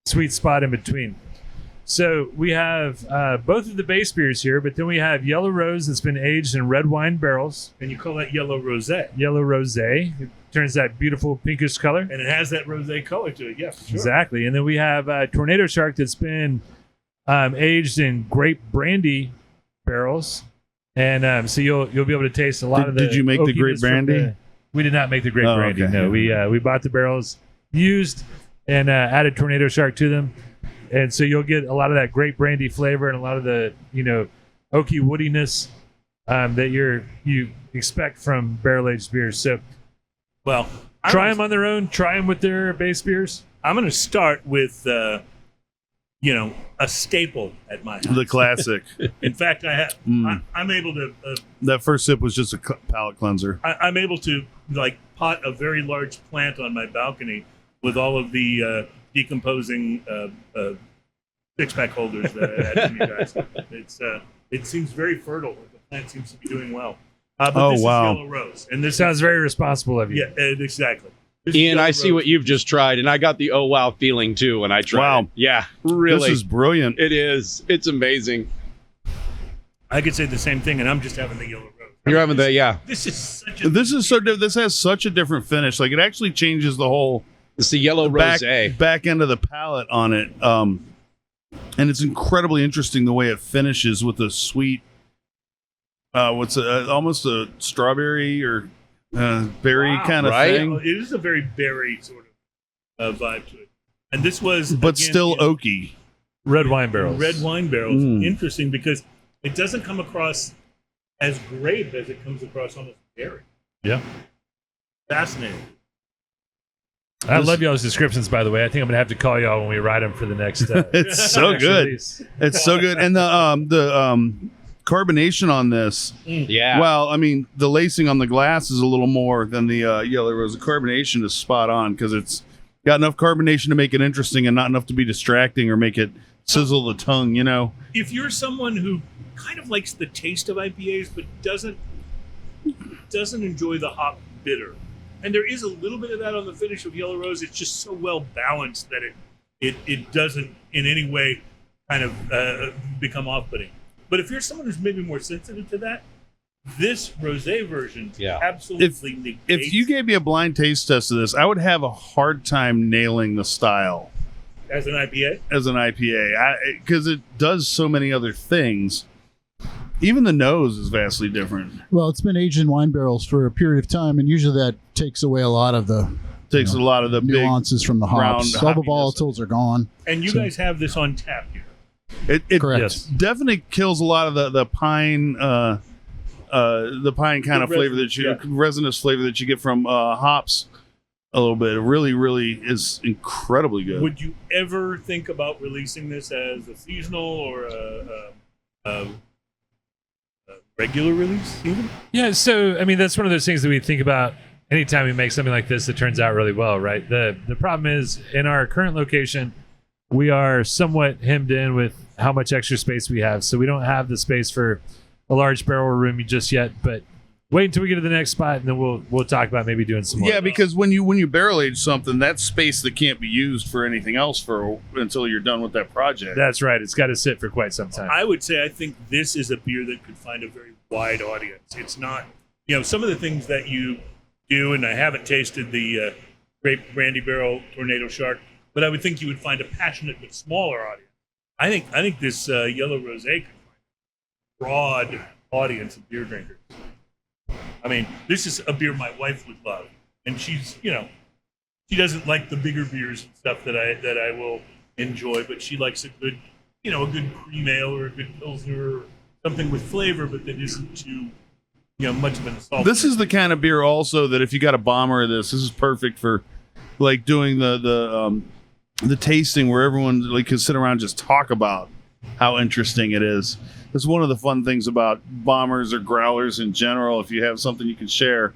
sweet spot in between. So we have both of the base beers here, but then we have Yellow Rose that's been aged in red wine barrels. And you call that yellow rosé. Yellow Rosé. It turns that beautiful pinkish color. And it has that rosé color to it, yeah, for sure. Exactly. And then we have Tornado Shark that's been aged in grape brandy barrels. And so you'll be able to taste a lot of the. Did you make the grape oakiness from brandy? We did not make the grape brandy. Okay. No, we bought the barrels used and added Tornado Shark to them. And so you'll get a lot of that grape brandy flavor and a lot of the, oaky woodiness that you expect from barrel-aged beers. So, Well, try them on their own. Try them with their base beers. I'm going to start with, a staple at my house. The classic. In fact, I'm able to. That first sip was just a palate cleanser. I'm able to pot a very large plant on my balcony with all of the decomposing 6-pack holders that I had from you guys. It seems very fertile. The plant seems to be doing well. But this wow. is Yellow Rose, and this Sounds very responsible of you. Yeah, exactly. This is Ian, Yellow I see Rose. what you've just tried, and I got the oh wow feeling too when I tried. Wow. It. Yeah, really. This is brilliant. It is. It's amazing. I could say the same thing, and I'm just having the Yellow Rose. You're having the This is such a. This has such a different finish. Like, it actually changes the whole It's the yellow rosé. back end of the palate on it. And it's incredibly interesting the way it finishes with a sweet, almost a strawberry or berry kind of right? thing, It is a very berry sort of vibe to it, and this was, but again, still oaky. Red wine barrels. red wine barrels. Mm. Interesting because it doesn't come across as grape as it comes across almost berry. Yeah. Fascinating. I love y'all's descriptions, by the way. I think I'm going to have to call y'all when we write them for the next It's so next good. release. It's so good, and the carbonation on this. Yeah. Well, I mean, the lacing on the glass is a little more than the Yellow Rose. The carbonation is spot on because it's got enough carbonation to make it interesting and not enough to be distracting or make it sizzle the tongue. If you're someone who kind of likes the taste of IPAs but doesn't enjoy the hop bitter, and there is a little bit of that on the finish of Yellow Rose, it's just so well balanced that it doesn't in any way kind of become off-putting. But if you're someone who's maybe more sensitive to that, this rosé version absolutely negates. If you gave me a blind taste test of this, I would have a hard time nailing the style as an IPA. as an IPA because it does so many other things. Even the nose is vastly different. Well, it's been aged in wine barrels for a period of time, and usually that takes away a lot of the Takes a lot of the big. nuances from the hops. round All the hoppiness. volatiles are gone. And you So- guys have this on tap here. It Correct. Yes. definitely kills a lot of the pine kind of flavor that you resinous flavor that you get from hops a little bit. It really, really is incredibly good. Would you ever think about releasing this as a seasonal or a regular release even? Yeah, so I mean that's one of those things that we think about anytime we make something like this that turns out really well, right? The problem is in our current location, we are somewhat hemmed in with how much extra space we have. So we don't have the space for a large barrel room just yet, but wait until we get to the next spot and then we'll talk about maybe doing some more. Yeah, because when you barrel age something, that's space that can't be used for anything else until you're done with that project. That's right. It's got to sit for quite some time. I would say I think this is a beer that could find a very wide audience. It's not, some of the things that you do, and I haven't tasted the grape brandy barrel Tornado Shark, but I would think you would find a passionate but smaller audience. I think this yellow rosé could broad audience of beer drinkers. I mean, this is a beer my wife would love, and she's she doesn't like the bigger beers and stuff that I will enjoy, but she likes a good a good cream ale or a good pilsner or something with flavor, but that isn't too much of an assault. This is the kind of beer also that if you got a bomber of this is perfect for like doing the tasting where everyone like can sit around and just talk about how interesting it is. It's one of the fun things about bombers or growlers in general. If you have something you can share,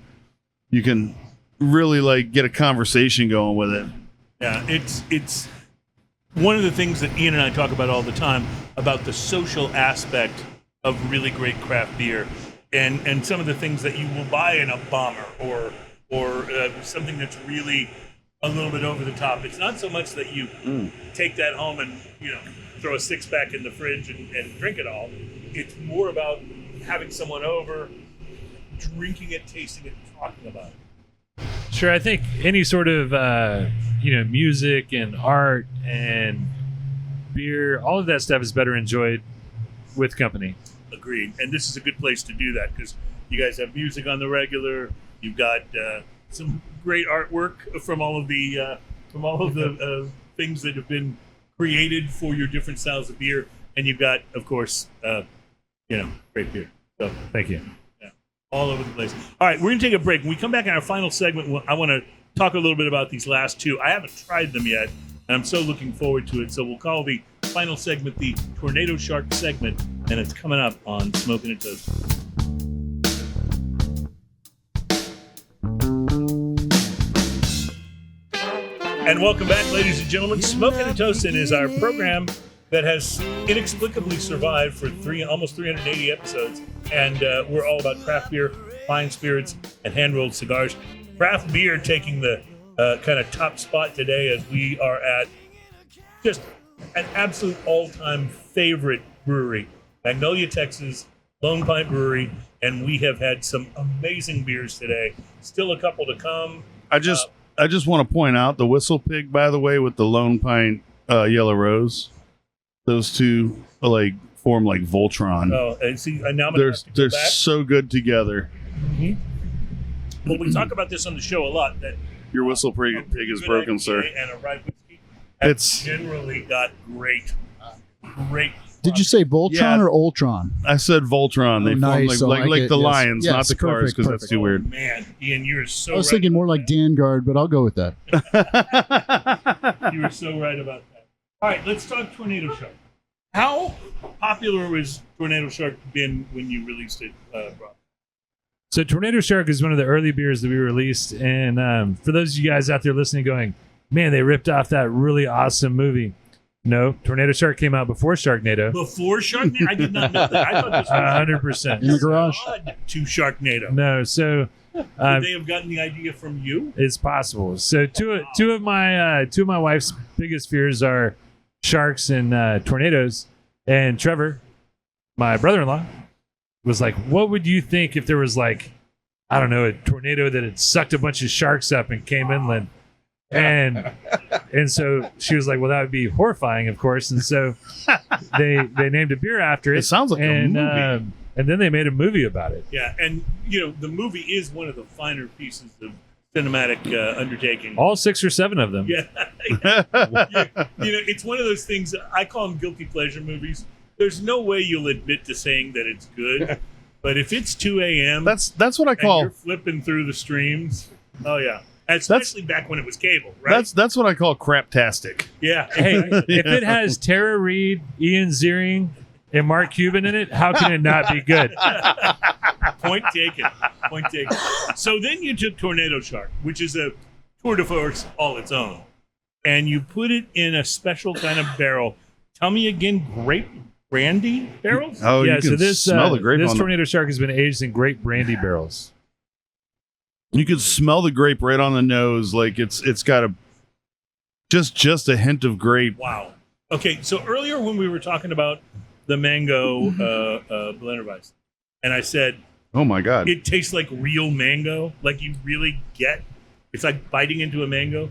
you can really like get a conversation going with it. Yeah, it's one of the things that Ian and I talk about all the time about the social aspect of really great craft beer, and some of the things that you will buy in a bomber or something that's really a little bit over the top. It's not so much that you take that home and throw a 6-pack in the fridge and drink it all. It's more about having someone over, drinking it, tasting it, and talking about it. Sure, I think any sort of music and art and beer, all of that stuff is better enjoyed with company. Agreed. And this is a good place to do that because you guys have music on the regular. You've got some great artwork from all of the things that have been created for your different styles of beer, and you've got, of course, great beer. So Thank you. yeah, all over the place. All right, we're gonna take a break. When we come back in our final segment, I want to talk a little bit about these last two. I haven't tried them yet, and I'm so looking forward to it. So we'll call the final segment the Tornado Shark segment, and it's coming up on Smoking and Toasting. And welcome back, ladies and gentlemen. Smoking and Toasting is our program that has inexplicably survived for almost 380 episodes, and we're all about craft beer, fine spirits, and hand-rolled cigars. Craft beer taking the kind of top spot today as we are at just an absolute all-time favorite brewery, Magnolia, Texas, Lone Pint Brewery, and we have had some amazing beers today. Still a couple to come. I just want to point out the Whistle Pig, by the way, with the Lone Pint Yellow Rose. Those two form like Voltron. Oh, and see, and now I'm gonna have to go they're back. so good together. Well, we talk about this on the show a lot. That Your Whistle Pig is good broken, IPA sir. And a rye whiskey have It's generally got great. Did you say Voltron Yeah. or Ultron? I said Voltron. They Oh, form nice. I like like it. the Yes. lions, Yes, not the cars, perfect, because that's perfect. too weird. Man, Ian, you're so I was right thinking more about like Vanguard, but I'll go with that. that. You were so right about that. All right, let's talk Tornado Shark. How popular was Tornado Shark been when you released it, Rob? So Tornado Shark is one of the early beers that we released, and for those of you guys out there listening going, man, they ripped off that really awesome movie. No, Tornado Shark came out before Sharknado. Before Sharknado? I did not know that. I thought this was 100%. In the garage. odd to Sharknado. No, so Could they have gotten the idea from you? it's possible. So two of my wife's biggest fears are sharks and tornadoes. And Trevor, my brother-in-law, was like, "What would you think if there was a tornado that had sucked a bunch of sharks up and came inland?" And so she was like, "Well, that would be horrifying, of course." And so they named a beer after it. It sounds like a movie. And then they made a movie about it. Yeah, and the movie is one of the finer pieces of cinematic undertaking. All 6 or 7 of them. Yeah. It's one of those things that I call them guilty pleasure movies. There's no way you'll admit to saying that it's good, but if it's 2 a.m. That's what I and call you're flipping through the streams, oh yeah, especially back when it was cable, right? that's what I call craptastic. Yeah. Hey, if it has Tara Reid, Ian Ziering, and Mark Cuban in it, how can it not be good? Point taken. Point taken. So then you took Tornado Shark, which is a tour de force all its own, and you put it in a special kind of barrel. Tell me again, grape brandy barrels? Oh, Yeah, you can so this smell the grape this on Tornado Shark has been aged in grape brandy barrels. You can smell the grape right on the nose, like it's got just a hint of grape. Wow. Okay, so earlier when we were talking about the mango blender Weiss, and I said, Oh my god! it tastes like real mango, like you really get. It's like biting into a mango.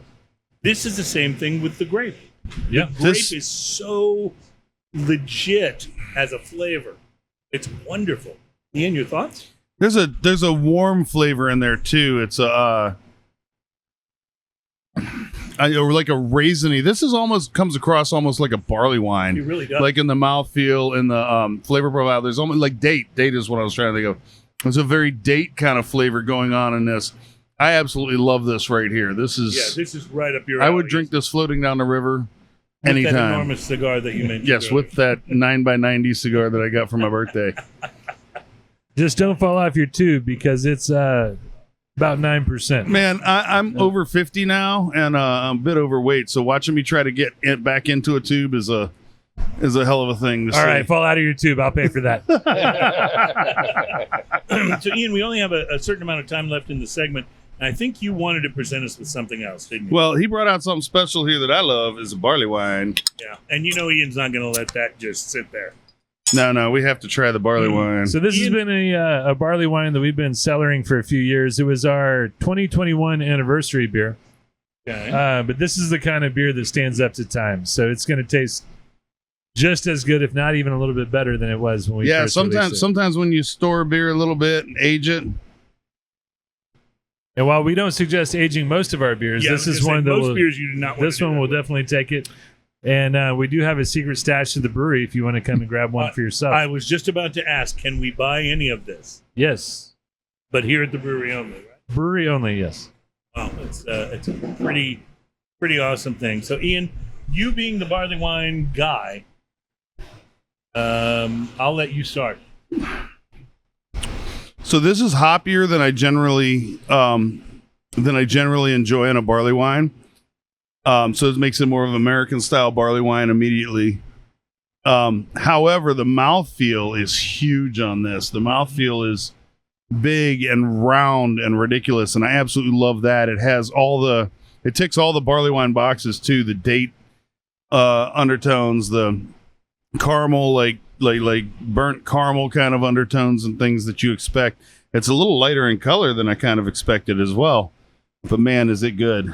This is the same thing with the grape. Yeah. Grape is so legit as a flavor. It's wonderful. Ian, your thoughts? There's a warm flavor in there too. It's or like a raisiny. This is comes across almost like a barley wine. It really does. Like in the mouthfeel and the flavor profile. There's almost like date. Date is what I was trying to think of. There's a very date kind of flavor going on in this. I absolutely love this right here. This is right up your I alley. would drink this floating down the river With anytime. that enormous cigar that you mentioned. Yes, earlier. with that 9x90 cigar that I got for my birthday. Just don't fall off your tube because it's about 9%. Man, I'm over 50 now, and I'm a bit overweight. So watching me try to get it back into a tube is a hell of a thing to All see. right, fall out of your tube. I'll pay for that. So, Ian, we only have a certain amount of time left in the segment. And I think you wanted to present us with something else, didn't you? Well, he brought out something special here that I love is a barley wine. Yeah. And you know Ian's not going to let that just sit there. No, we have to try the barley wine. So this Ian- has been a barley wine that we've been cellaring for a few years. It was our 2021 anniversary beer. Okay. But this is the kind of beer that stands up to time. So it's going to taste just as good, if not even a little bit better than it was when we first released it. sometimes when you store beer a little bit and age it. And while we don't suggest aging most of our beers, Yeah, this I was is gonna one say, that most will, beers you do not want this to do one that will with. definitely take it. And we do have a secret stash to the brewery if you want to come and grab one for yourself. I was just about to ask, can we buy any of this? Yes. But here at the brewery only, right? Brewery only, yes. Wow, it's a pretty awesome thing. So, Ian, you being the barley wine guy, I'll let you start. So this is hoppier than I generally enjoy in a barley wine. So it makes it more of an American style barley wine immediately. However, the mouthfeel is huge on this. The mouthfeel is big and round and ridiculous, and I absolutely love that. It ticks all the barley wine boxes too. The date undertones, the caramel, like burnt caramel kind of undertones and things that you expect. It's a little lighter in color than I kind of expected as well. But man, is it good.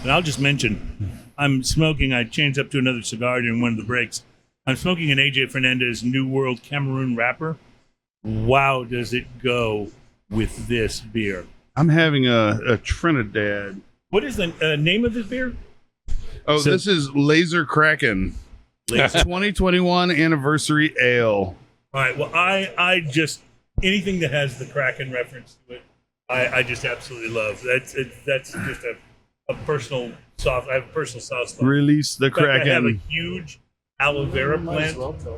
And I'll just mention, I'm smoking, I changed up to another cigar during one of the breaks. I'm smoking an AJ Fernandez New World Cameroon wrapper. Wow, does it go with this beer. I'm having a Trinidad. What is the name of this beer? Oh, So- this is Laser Kraken. 2021 anniversary ale. All right, well, I just, anything that has the Kraken reference to it, I just absolutely love. That's just a personal soft, I have a personal soft spot. Release the In fact, I have a Kraken. huge aloe vera plant. I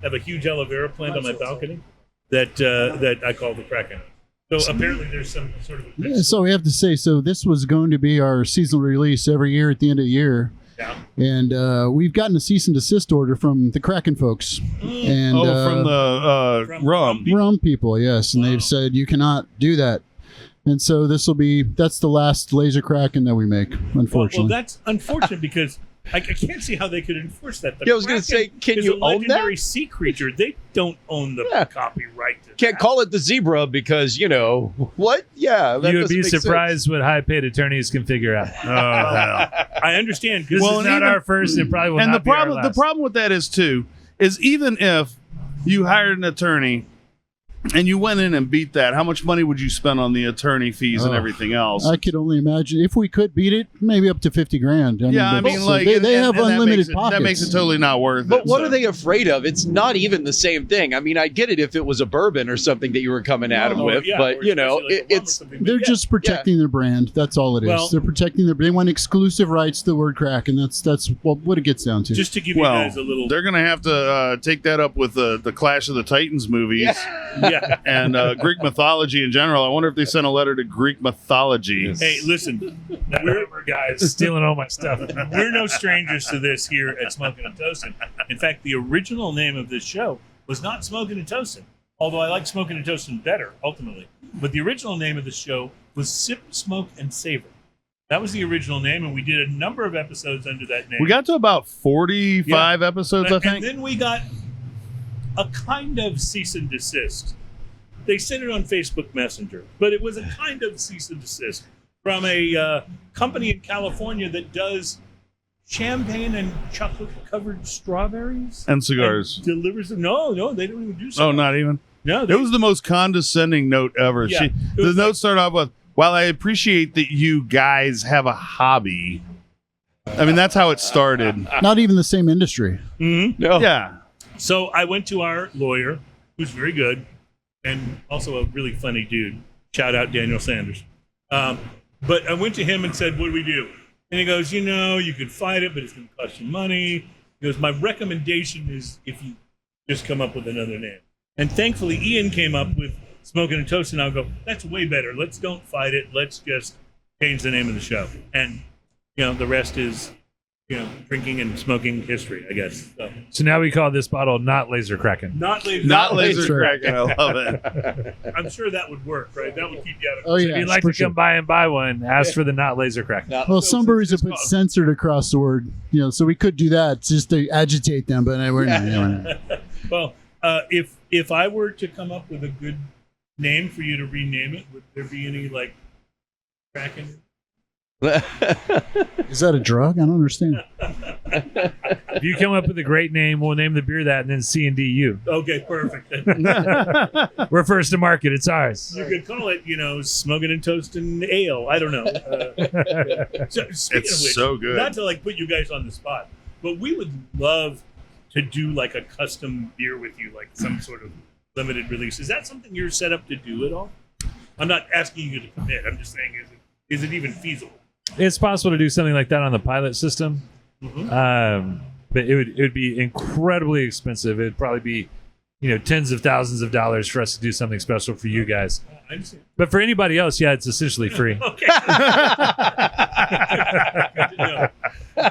have a huge aloe vera plant on my balcony that I call the Kraken. So apparently there's some sort of Yeah, so we have to say, so this was going to be our seasonal release every year at the end of the year. Yeah. And we've gotten a cease and desist order from the Kraken folks. And From the From rum. rum people, yes. And they've said you cannot do that. And so that's the last Laser Kraken that we make, unfortunately. Well, that's unfortunate because I can't see how they could enforce that. The Yeah, I was gonna say, Kraken can is you a own that? legendary sea creature. They don't own the Yeah. copyright. To Can't that. call it the zebra because, what? Yeah. that You would doesn't be make sense. surprised what high-paid attorneys can figure out. Oh, hell. I understand. 'cause This Well, is and not even- our first and probably will And the not be our problem, the last. problem with that is too, is even if you hired an attorney and you went in and beat that, how much money would you spend on the attorney fees and Oh, everything else? I could only imagine if we could beat it, maybe up to $50,000. I mean, so like they and- have and that unlimited makes it- pockets. That makes it totally not worth it. But what so. are they afraid of? It's not even the same thing. I mean, I get it if it was a bourbon or something that you were coming at them Or- with, yeah, but or you know, especially like a rum or it's something. But They're yeah. just protecting their brand. That's all it is. Well- They're protecting they want exclusive rights to the word Kraken. That's what it gets down to. Just to give you Well, guys a little. they're going to have to take that up with the Clash of the Titans movies Yeah. and Greek mythology in general. I wonder if they sent a letter to Greek mythology. Hey, listen. We're guys stealing all my stuff. We're no strangers to this here at Smoking and Toasting. In fact, the original name of this show was not Smoking and Toasting, although I like Smoking and Toasting better, ultimately. But the original name of the show was Sip, Smoke, and Savor. That was the original name, and we did a number of episodes under that name. We got to about 45 episodes, I And think. then we got a kind of cease and desist. They sent it on Facebook Messenger, but it was a kind of cease and desist from a company in California that does champagne and chocolate-covered strawberries And cigars. and delivers them. No, they don't even do cigars. Oh, not even. No, It was the most condescending note ever. Yeah, The note started off with, "While I appreciate that you guys have a hobby." I mean, that's how it started. Not even the same industry. Mm-hmm. No. Yeah. So I went to our lawyer, who's very good and also a really funny dude. Shout out Daniel Sanders. But I went to him and said, "What do we do?" And he goes, "You could fight it, but it's going to cost you money." He goes, "My recommendation is if you just come up with another name." And thankfully, Ian came up with Smoking and Toast, and I'll go, "That's way better. Let's don't fight it. Let's just change the name of the show." And, the rest is, drinking and smoking history, I guess. So now we call this bottle Not Laser Cracking. Not laser. Not laser cracking. I love it. I'm sure that would work, right? That would keep you out of. Oh If yeah, you'd like for to come sure. by and buy one, ask for the Not Laser Cracking. Well, some breweries have put censored across the word, so we could do that just to agitate them, but we're not. Well, if I were to come up with a good name for you to rename it, would there be any cracking? Is that a drug? I don't understand. If you come up with a great name, we'll name the beer that, and then C&D you. Okay, perfect. We're first to market. It's ours. You could call it, Smoking and Toasting Ale. I don't know. So, speaking It's of which, so good. not to put you guys on the spot, but we would love to do a custom beer with you, some sort of limited release. Is that something you're set up to do at all? I'm not asking you to commit. I'm just saying, is it even feasible? It's possible to do something like that on the pilot system, but it would be incredibly expensive. It'd probably be, tens of thousands of dollars for us to do something special for you guys. I understand. But for anybody else, yeah, it's essentially free. Okay.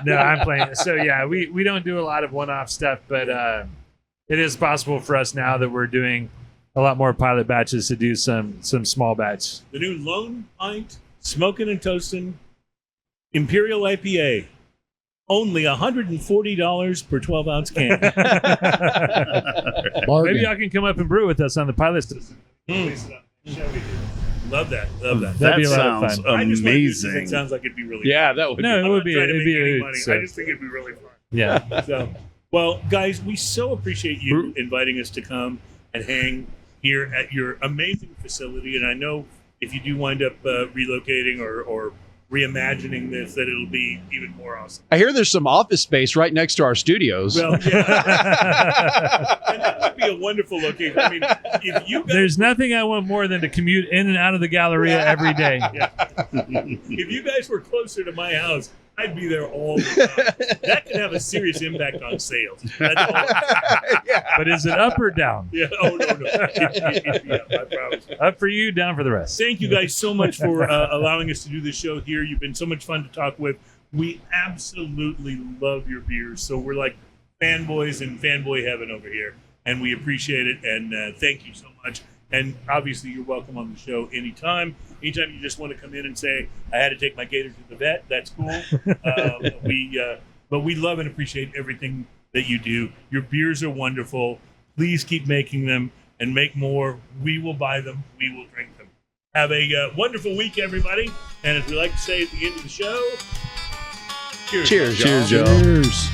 No, I'm playing. So yeah, we don't do a lot of one-off stuff, but it is possible for us now that we're doing a lot more pilot batches to do some small batch. The new Lone Pint Smoking and Toasting Imperial IPA. Only $140 per 12-ounce can. Bargain. Maybe y'all can come up and brew with us on the pilot system. Love that. Love that. That'd be a lot of sounds fun. I just wanna do this 'cause amazing. It sounds like it'd be really Yeah, fun. that would. No, Be. it would be. I'm not trying to It'd make be. any money. I just think it'd be really fun. Yeah. So, well, guys, we so appreciate you inviting us to come and hang here at your amazing facility. And I know if you do wind up relocating or reimagining this, that it'll be even more awesome. I hear there's some office space right next to our studios. Well, yeah. And that would be a wonderful location. I mean, if you guys, There's nothing I want more than to commute in and out of the Galleria every day. if you guys were closer to my house, I'd be there all the time. That could have a serious impact on sales. That's all. But is it up or down? Yeah. Oh, no. It'd be up, I promise. Up for you, down for the rest. Thank you guys so much for allowing us to do this show here. You've been so much fun to talk with. We absolutely love your beers. So we're like fanboys in fanboy heaven over here. And we appreciate it. And thank you so much. And obviously, you're welcome on the show anytime. Anytime you just want to come in and say, I had to take my gator to the vet, that's cool. But we love and appreciate everything that you do. Your beers are wonderful. Please keep making them and make more. We will buy them. We will drink them. Have a wonderful week, everybody. And as we like to say at the end of the show, cheers. Cheers, y'all. Cheers.